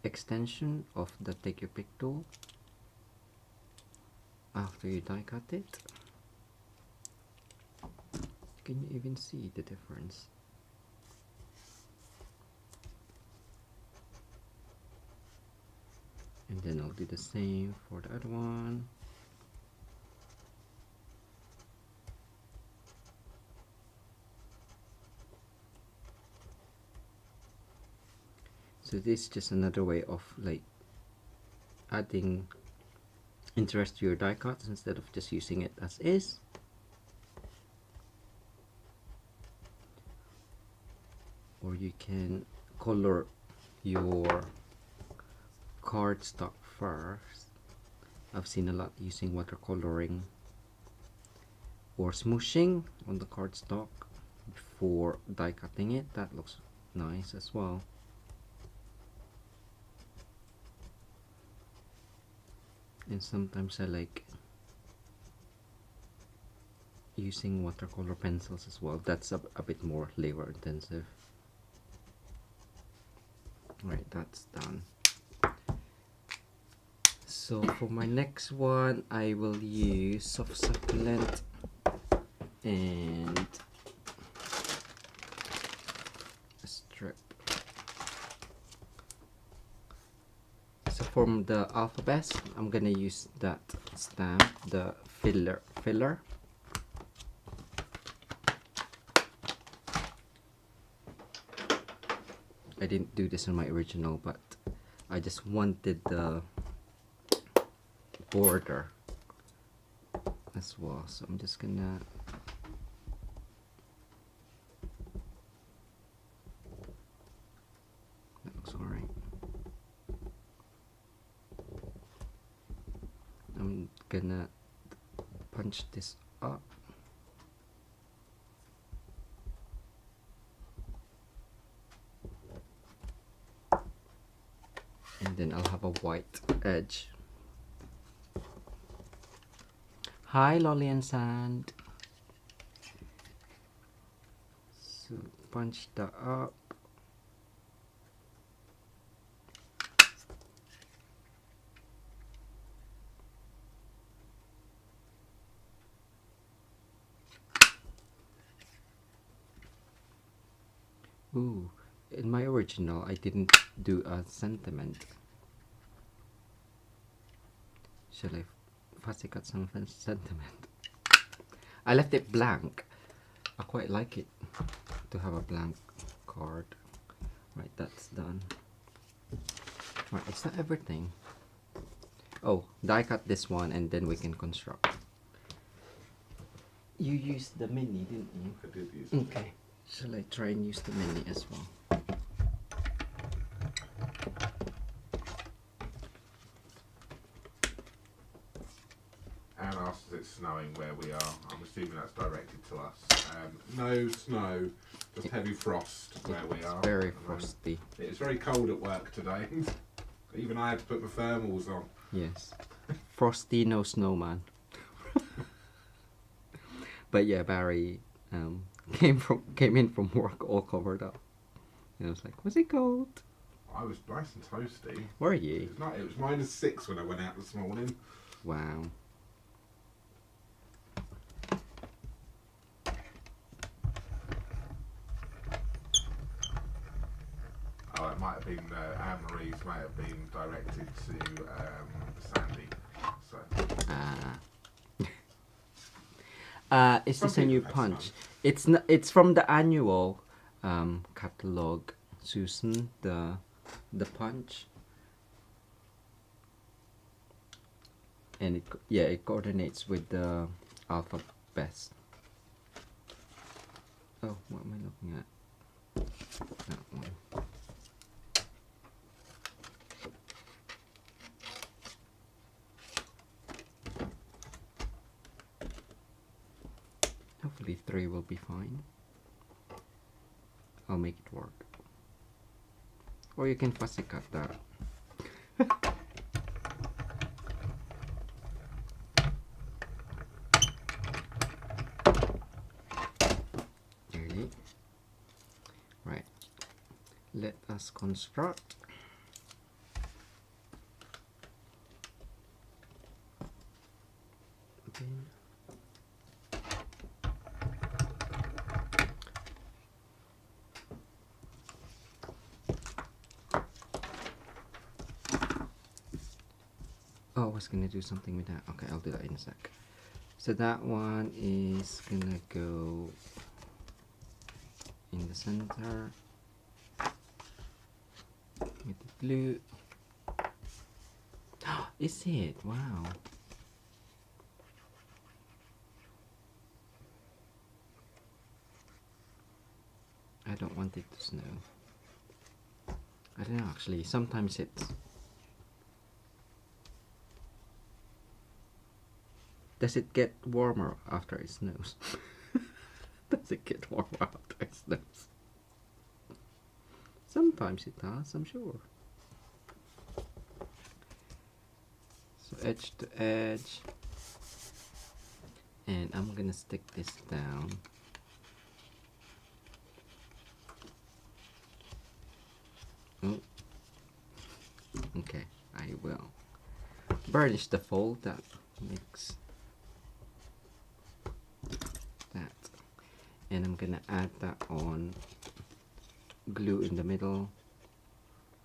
extension of the take your pick tool after you die cut it. Can you even see the difference? And then I'll do the same for the other one. So this is just another way of like adding interest to your die cuts instead of just using it as is. Or you can color your cardstock first. I've seen a lot using watercoloring or smooshing on the cardstock before die cutting it. That looks nice as well. And sometimes I like using watercolor pencils as well. That's a bit more labor intensive. Right, that's done. So for my next one, I will use soft succulent and a strip. So from the alphabet, I'm gonna use that stamp, the filler. I didn't do this on my original, but I just wanted the border as well, so I'm just gonna that looks alright. I'm gonna punch this up. And then I'll have a white edge. Hi, Lolly and Sand. So punch that up. Ooh, in my original, I didn't do a sentiment. Shall I fussy cut some sentiment? I left it blank. I quite like it to have a blank card. Right, that's done. Right, is that everything? Oh, die cut this one and then we can construct. You used the mini, didn't you? I did use it. Okay. Shall I try and use the mini as well? Anne asks if it's snowing where we are. I'm assuming that's directed to us. No snow, just heavy frost where we are. Very frosty. It's very cold at work today. Even I had to put my thermals on. Yes. Frosty, no snowman. But yeah, Barry came in from work all covered up. And I was like, was it cold? I was nice and toasty. Were you? It was -6 when I went out this morning. Wow. Oh, it might have been Anne-Marie's might have been directed to Sandy. So Is Some this a new people have punch? some. It's not. It's from the annual catalog, Susan. The punch, and it coordinates with the alphabet. Oh, what am I looking at? That one. Hopefully 3 will be fine. I'll make it work. Or you can fussy cut that. Nearly. Right. Let us construct. Okay. Oh, I was gonna do something with that. Okay, I'll do that in a sec. So that one is gonna go in the center with the glue. Is it? Wow. I don't want it to snow. I don't know actually. Sometimes it's. Does it get warmer after it snows? Does it get warmer after it snows? Sometimes it does, I'm sure. So edge to edge. And I'm gonna stick this down. Oh. Okay, I will burnish the fold that makes that, and I'm gonna add that on, glue in the middle.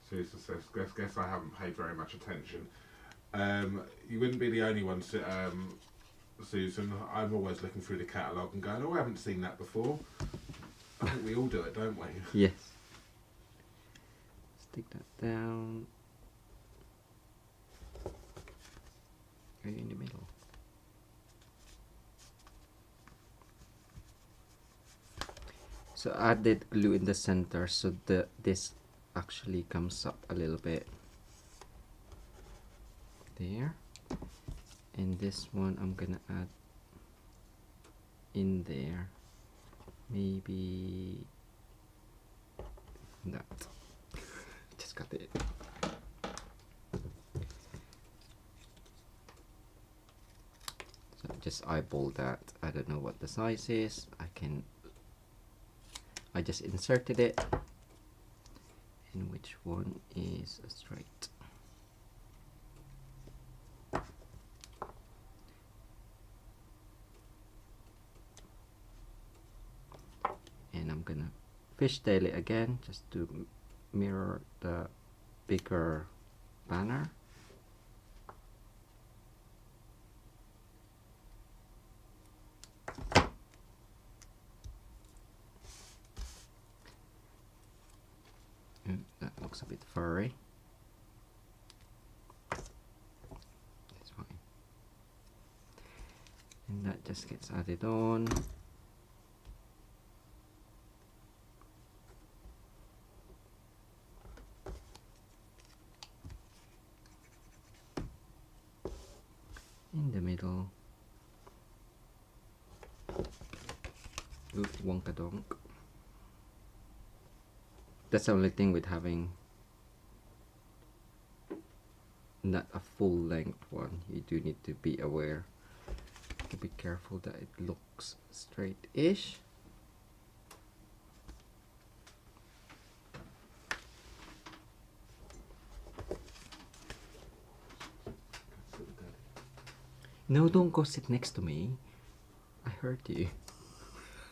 Susan says, guess I haven't paid very much attention. You wouldn't be the only one, Susan. I'm always looking through the catalogue and going, oh, I haven't seen that before. I think we all do it, don't we? Yes. Take that down. Are you in the middle? So I added glue in the center so this actually comes up a little bit. There. And this one I'm gonna add in there. Maybe that. Just got it. So just eyeball that. I don't know what the size is. I just inserted it. And which one is straight? And I'm gonna fishtail it again just to mirror the bigger banner. That looks a bit furry. That's fine. And that just gets added on. In the middle. Oop, wonka donk. That's the only thing with having not a full length one. You do need to be aware to be careful that it looks straight-ish. No, don't go sit next to me. I heard you.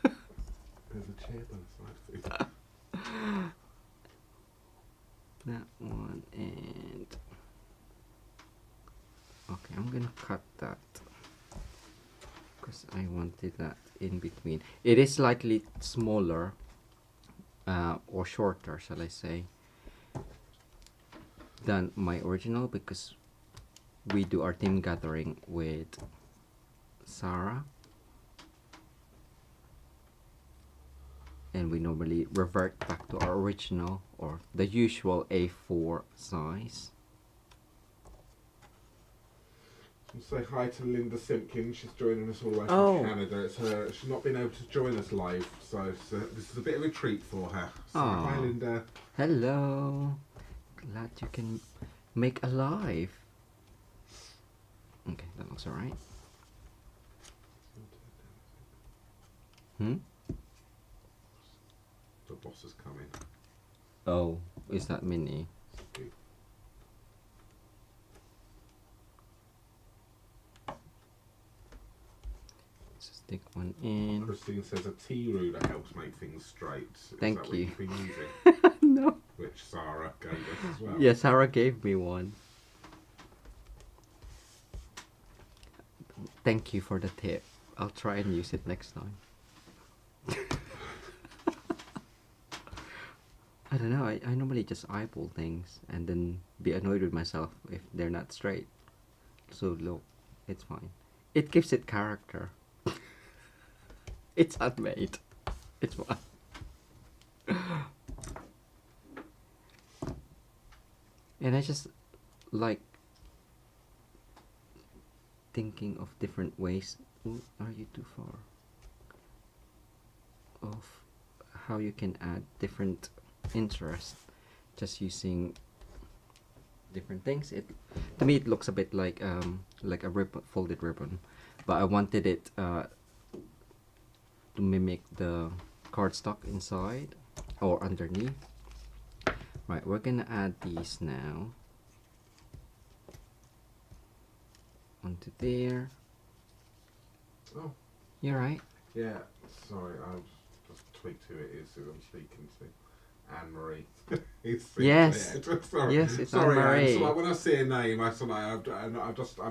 There's a chair by the side. That one, and okay, I'm gonna cut that because I wanted that in between. It is slightly smaller or shorter, shall I say, than my original because we do our team gathering with Sarah. And we normally revert back to our original or the usual A4 size. Say hi to Linda Simpkins. She's joining us all the way from Oh. Canada. It's her. She's not been able to join us live, so this is a bit of a treat for her. So Aw. hi, Linda. Hello. Glad you can make a live. Okay, that looks alright. Hmm? The boss is coming. Oh, is that mini? Let's stick one in. Christine says a tea ruler helps make things straight. Is Thank that what you. you've been using? No. Which Sarah gave us as well. Yeah, Sarah gave me one. Thank you for the tip. I'll try and use it next time. I don't know, I normally just eyeball things and then be annoyed with myself if they're not straight. So look, it's fine. It gives it character. It's handmade. It's fine. And I just like thinking of different ways. Ooh, are you too far? Of how you can add different interest just using different things. It to me it looks a bit like a folded ribbon, but I wanted it to mimic the cardstock inside or underneath. Right, we're gonna add these now onto there. Oh, You're right. yeah. Sorry, I've just tweaked who it is who I'm speaking to. Anne-Marie. Yes. Sorry. Yes, it's Sorry, Anne-Marie. Anne. So when I see a name, I've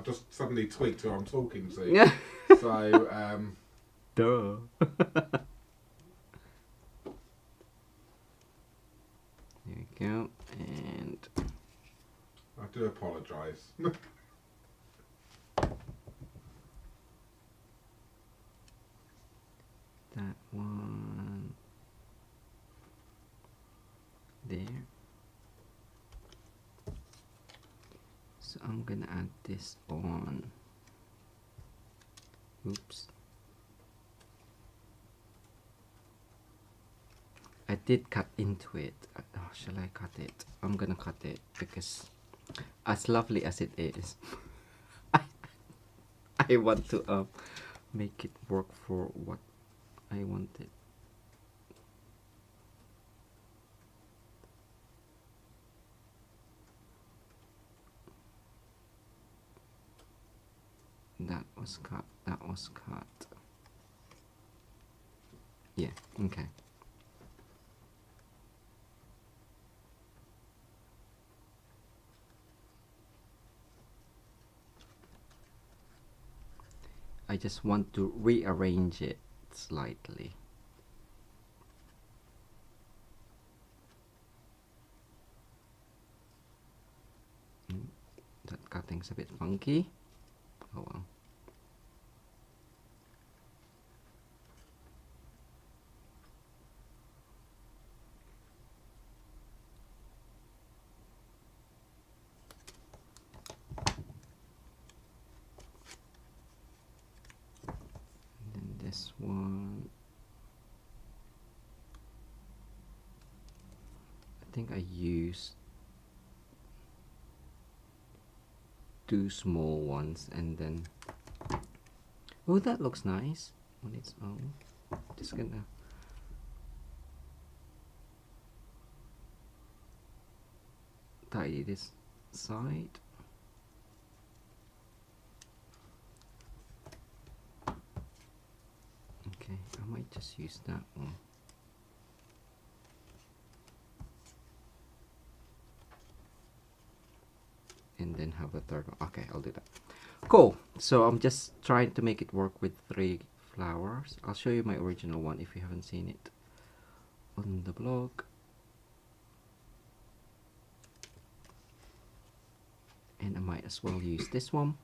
just suddenly tweaked who I'm talking to. Yeah. So, Duh. There we go. And do apologise. That one there. So I'm gonna add this on. Oops. I did cut into it. Oh, shall I cut it? I'm gonna cut it because as lovely as it is, I want to make it work for what I wanted. That was cut. That was cut. Yeah, okay. I just want to rearrange it slightly. That cutting's a bit funky. Oh well. This one, I think I used 2 small ones and then, oh, that looks nice on its own. Just gonna tidy this side. Okay, I might just use that one. And then have a third one. Okay, I'll do that. Cool. So I'm just trying to make it work with 3 flowers. I'll show you my original one if you haven't seen it on the blog. And I might as well use this one.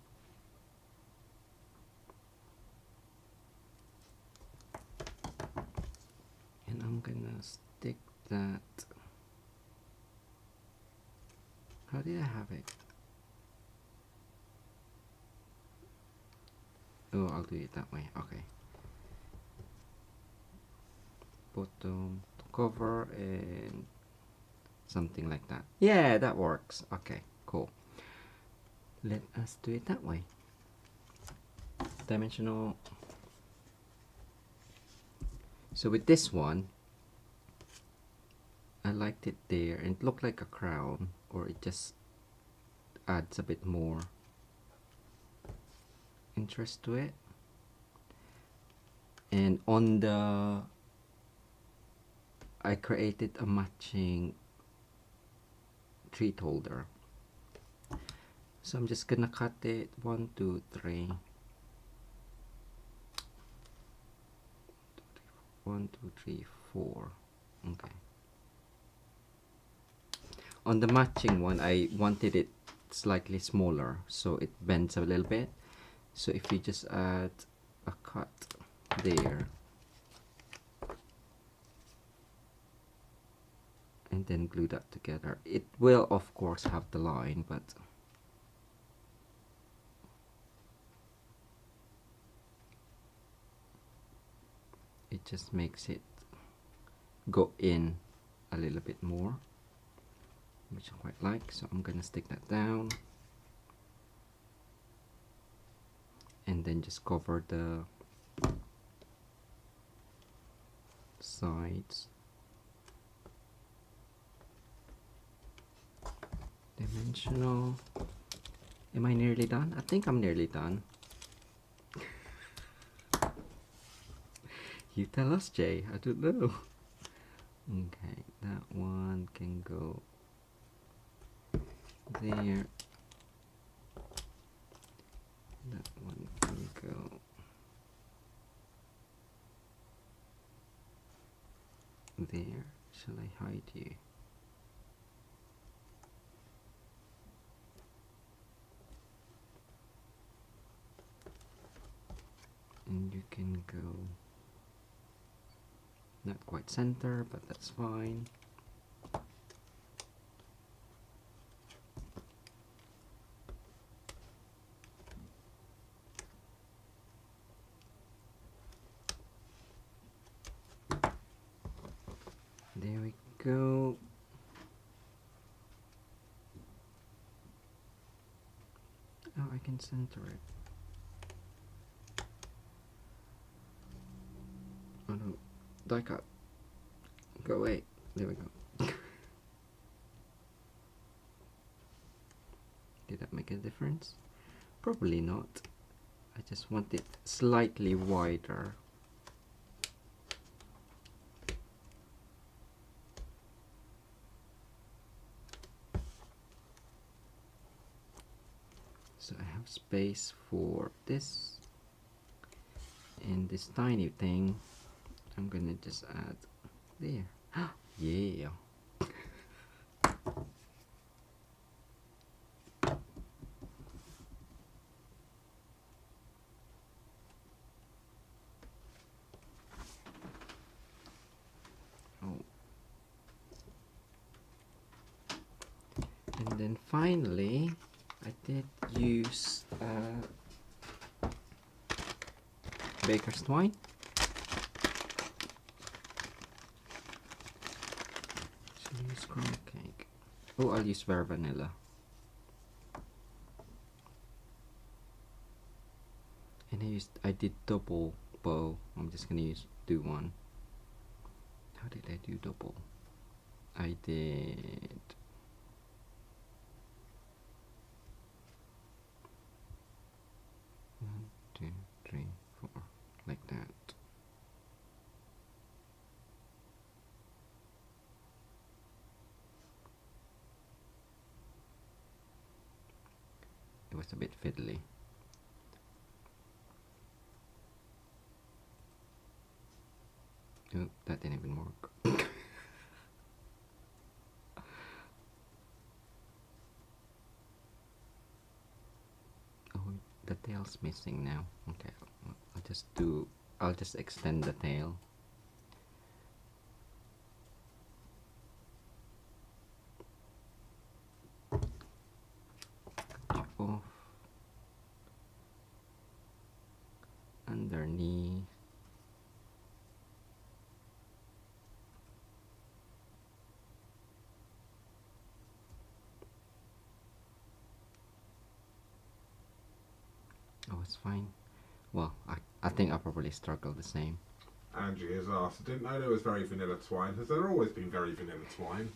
And I'm gonna stick that. How did I have it? Oh, I'll do it that way. Okay. Bottom to cover and something like that. Yeah, that works. Okay, cool. Let us do it that way. Dimensional. So with this one, I liked it there and it looked like a crown, or it just adds a bit more interest to it. And on the, I created a matching treat holder. So I'm just gonna cut it 1, 2, 3. 1, 2, 3, 4. Okay. On the matching one, I wanted it slightly smaller so it bends a little bit. So if you just add a cut there and then glue that together, it will of course have the line, but it just makes it go in a little bit more, which I quite like. So I'm gonna stick that down and then just cover the sides. Dimensional. Am I nearly done? I think I'm nearly done. You tell us, Jay. I don't know. Okay, that one can go there. That one can go there. Shall I hide you? And you can go not quite center, but that's fine. There we go. Oh, I can center it. Oh no, die cut. Go away. There we go. Did that make a difference? Probably not. I just want it slightly wider. So I have space for this, and this tiny thing I'm gonna just add there. Yeah. Oh. And then finally I did use baker's twine. Should I use crumb cake? Oh, I'll use bare vanilla. And I did double bow. I'm just gonna do one. How did I do double? I did. One, two, three, four, like that. It was a bit fiddly. Oh, that didn't even work. Oh, the tail's missing now. Okay, I'll just extend the tail. Chop off underneath. Oh, it's fine. Well, I think I probably struggle the same. Angie has asked, I didn't know there was very vanilla twine. Has there always been very vanilla twine?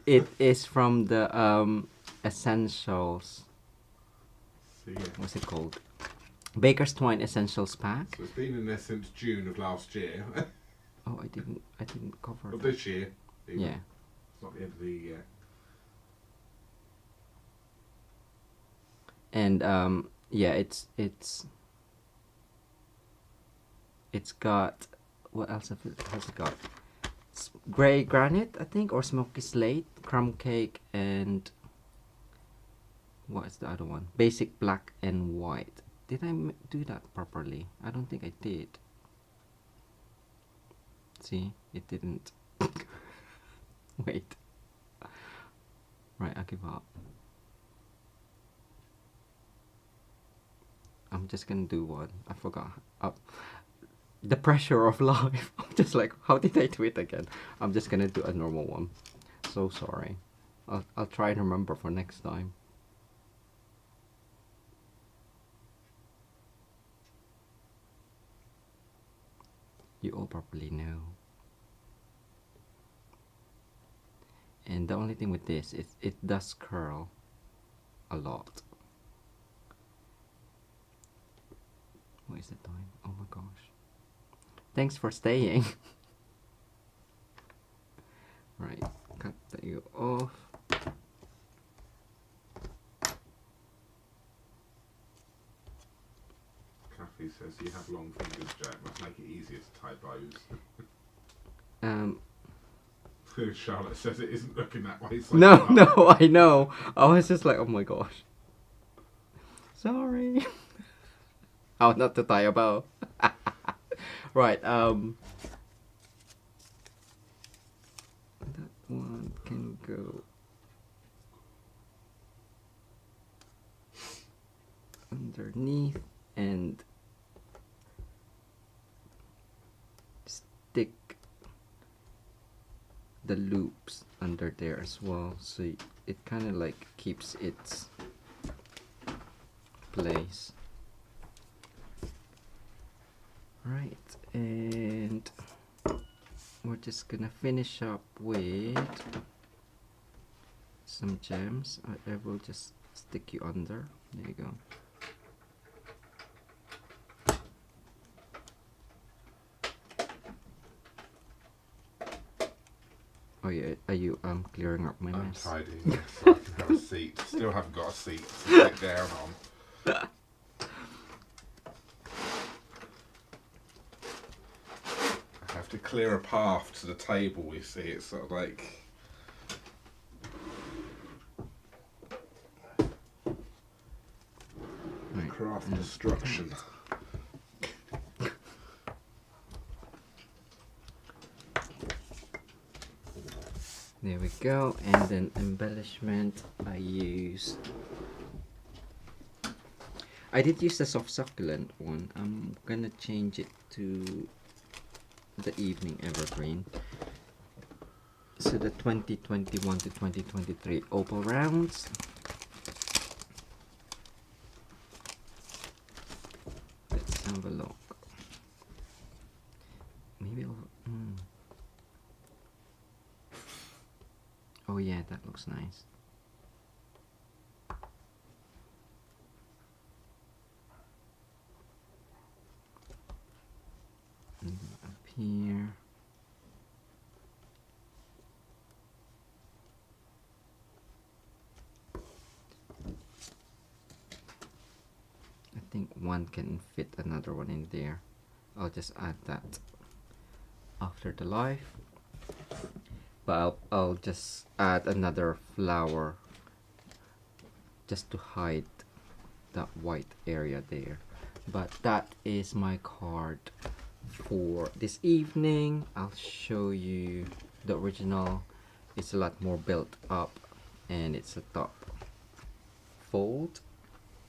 It is from the Essentials. So, yeah. What's it called? Baker's Twine Essentials Pack. So it's been in there since June of last year. Oh, I didn't cover Of that. this year. Even. Yeah. It's not the end of the year. And yeah, it's got, what else has it got? Grey granite, I think, or smoky slate, crumb cake, and what is the other one? Basic black and white. Did I do that properly? I don't think I did. See, it didn't. Wait. Right, I give up. I'm just gonna do one. I forgot. The pressure of life. I'm just like, how did I do it again? I'm just gonna do a normal one. So sorry. I'll try and remember for next time. You all probably know. And the only thing with this is it does curl a lot. What is the time? Oh my gosh. Thanks for staying. Right, cut you off. Kathy says you have long fingers, Jack. Must make it easier to tie bows. Charlotte says it isn't looking that way. So No, no, I know. I was just like, oh my gosh. Sorry. How not to tie a bow. Right. That one can go underneath and stick the loops under there as well, so it kind of like keeps its place. Right, and we're just gonna finish up with some gems. I will just stick you under. There you go. Oh yeah, are you clearing up my mess? I'm tidying so I can have a seat. Still haven't got a seat to sit down on. I have to clear a path to the table, you see. It's sort of like... Right. craft destruction. There we go, and then embellishment I did use the soft succulent one. I'm gonna change it to the evening evergreen. So the 2021 to 2023 opal rounds. Let's have a look. Maybe over. Oh yeah, that looks nice. And up here. I think one can fit another one in there. I'll just add that after the life. But I'll just add another flower just to hide that white area there. But that is my card for this evening. I'll show you the original. It's a lot more built up, and it's a top fold,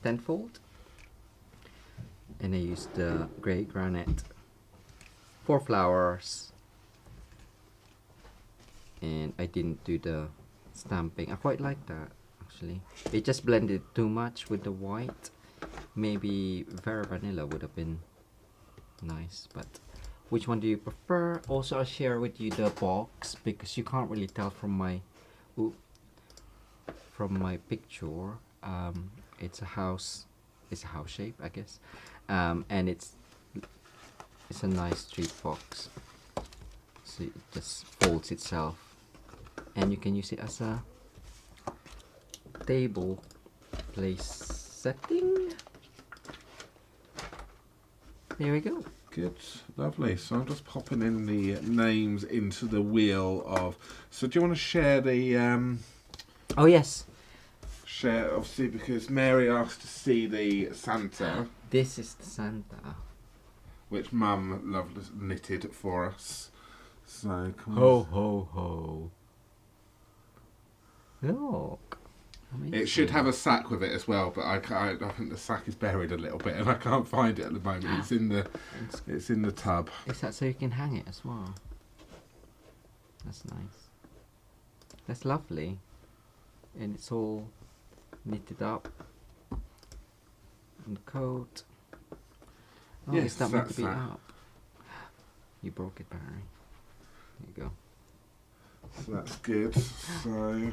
10-fold, and I used the gray granite, 4 flowers, and I didn't do the stamping. I quite like that actually. It just blended too much with the white. Maybe Vera Vanilla would have been nice, but which one do you prefer? Also, I'll share with you the box because you can't really tell from my picture. It's a house shape, I guess, and it's a nice street box, so it just folds itself, and you can use it as a table place setting. There we go. Good, lovely. So I'm just popping in the names into the wheel of. So do you want to share the? Oh yes. Share, obviously, because Mary asked to see the Santa, This is the Santa. which Mum lovely knitted for us. So come Ho on. ho ho. Look. It should have a sack with it as well, but I think the sack is buried a little bit, and I can't find it at the moment. It's in the tub. Is that so you can hang it as well? That's nice. That's lovely. And it's all knitted up. And the coat. Oh, Yes, is that meant to that's be that. up? You broke it, Barry. There you go. So that's good. So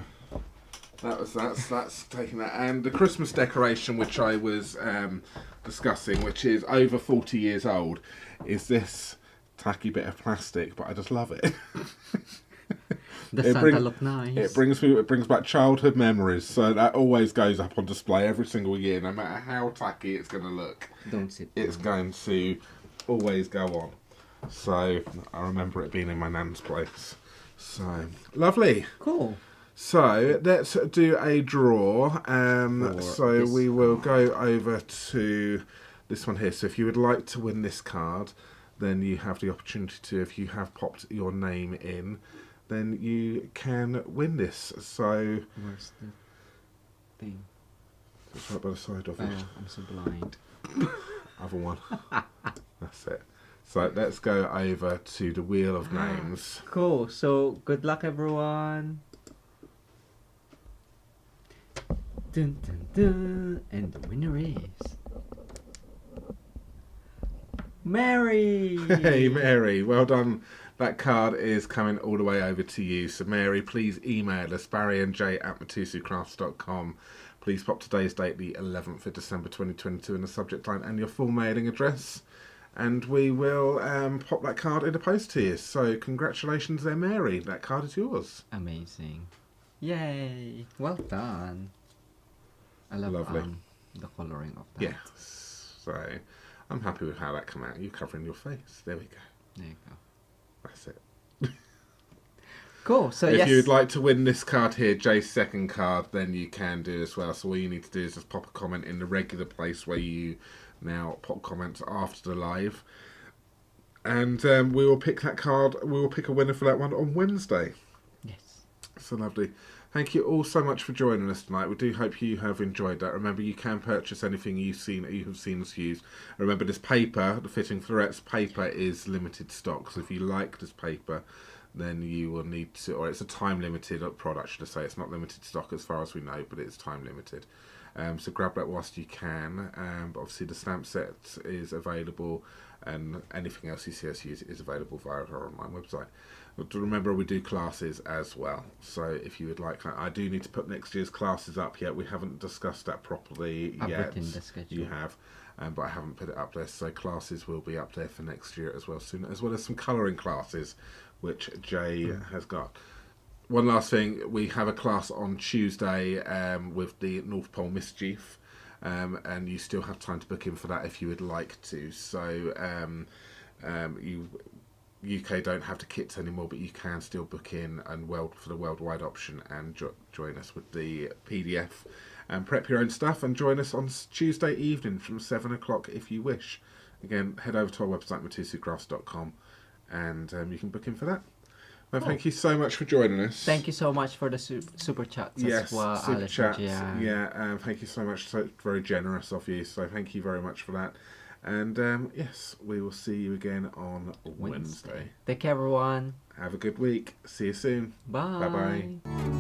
that's taking that, and the Christmas decoration, which I was discussing, which is over 40 years old, is this tacky bit of plastic, but I just love it. The It Santa look nice. It brings back childhood memories, so that always goes up on display every single year, no matter how tacky it's going to look. Don't sit It's down. going to always go on. So I remember it being in my nan's place. So lovely. Cool. So let's do a draw. For So this we will one. go over to this one here. So if you would like to win this card, then you have the opportunity to, if you have popped your name in, then you can win this. So Where's the thing? it's right by the side of it. Oh, I'm so blind. Other one. That's it. So let's go over to the wheel of names. Cool. So good luck, everyone. Dun, dun, dun. And the winner is Mary. Hey, Mary, well done. That card is coming all the way over to you. So, Mary, please email us, barryandj@mitosucrafts.com. Please pop today's date, the 11th of December 2022, in the subject line and your full mailing address. And we will pop that card in the post to you. So, congratulations there, Mary. That card is yours. Amazing. Yay. Well done. I love Lovely. The colouring of that. Yes. So, I'm happy with how that came out. You covering your face. There we go. There you go. That's it. Cool. So if yes. you'd like to win this card here, Jay's second card, then you can do as well. So all you need to do is just pop a comment in the regular place where you now pop comments after the live. And we will pick that card. We will pick a winner for that one on Wednesday. Yes. So lovely. Thank you all so much for joining us tonight. We do hope you have enjoyed that. Remember, you can purchase anything you have seen us use. Remember, this paper, the Fitting Florets paper, is limited stock. So if you like this paper, then you will need to, or it's a time limited product, should I say. It's not limited stock as far as we know, but it's time limited. So grab that whilst you can. But obviously the stamp set is available, and anything else you see us use is available via our online website. But remember, we do classes as well. So if you would like that, I do need to put next year's classes up yet. We haven't discussed that properly I've yet. written the schedule. You have. But I haven't put it up there. So classes will be up there for next year as well soon, as well as some colouring classes, which Jay has got. One last thing, we have a class on Tuesday with the North Pole Mischief, and you still have time to book in for that if you would like to. So UK don't have the kits anymore, but you can still book in and for the worldwide option and join us with the PDF and prep your own stuff and join us on Tuesday evening from 7 o'clock if you wish. Again, head over to our website, mitosucrafts.com, and you can book in for that. Well, thank you so much for joining us. Thank you so much for the super chats as well, super Alice chats. and Jan. Yeah, thank you so much. So very generous of you. So thank you very much for that. And yes, we will see you again on Wednesday. Take care, everyone. Have a good week. See you soon. Bye. Bye-bye.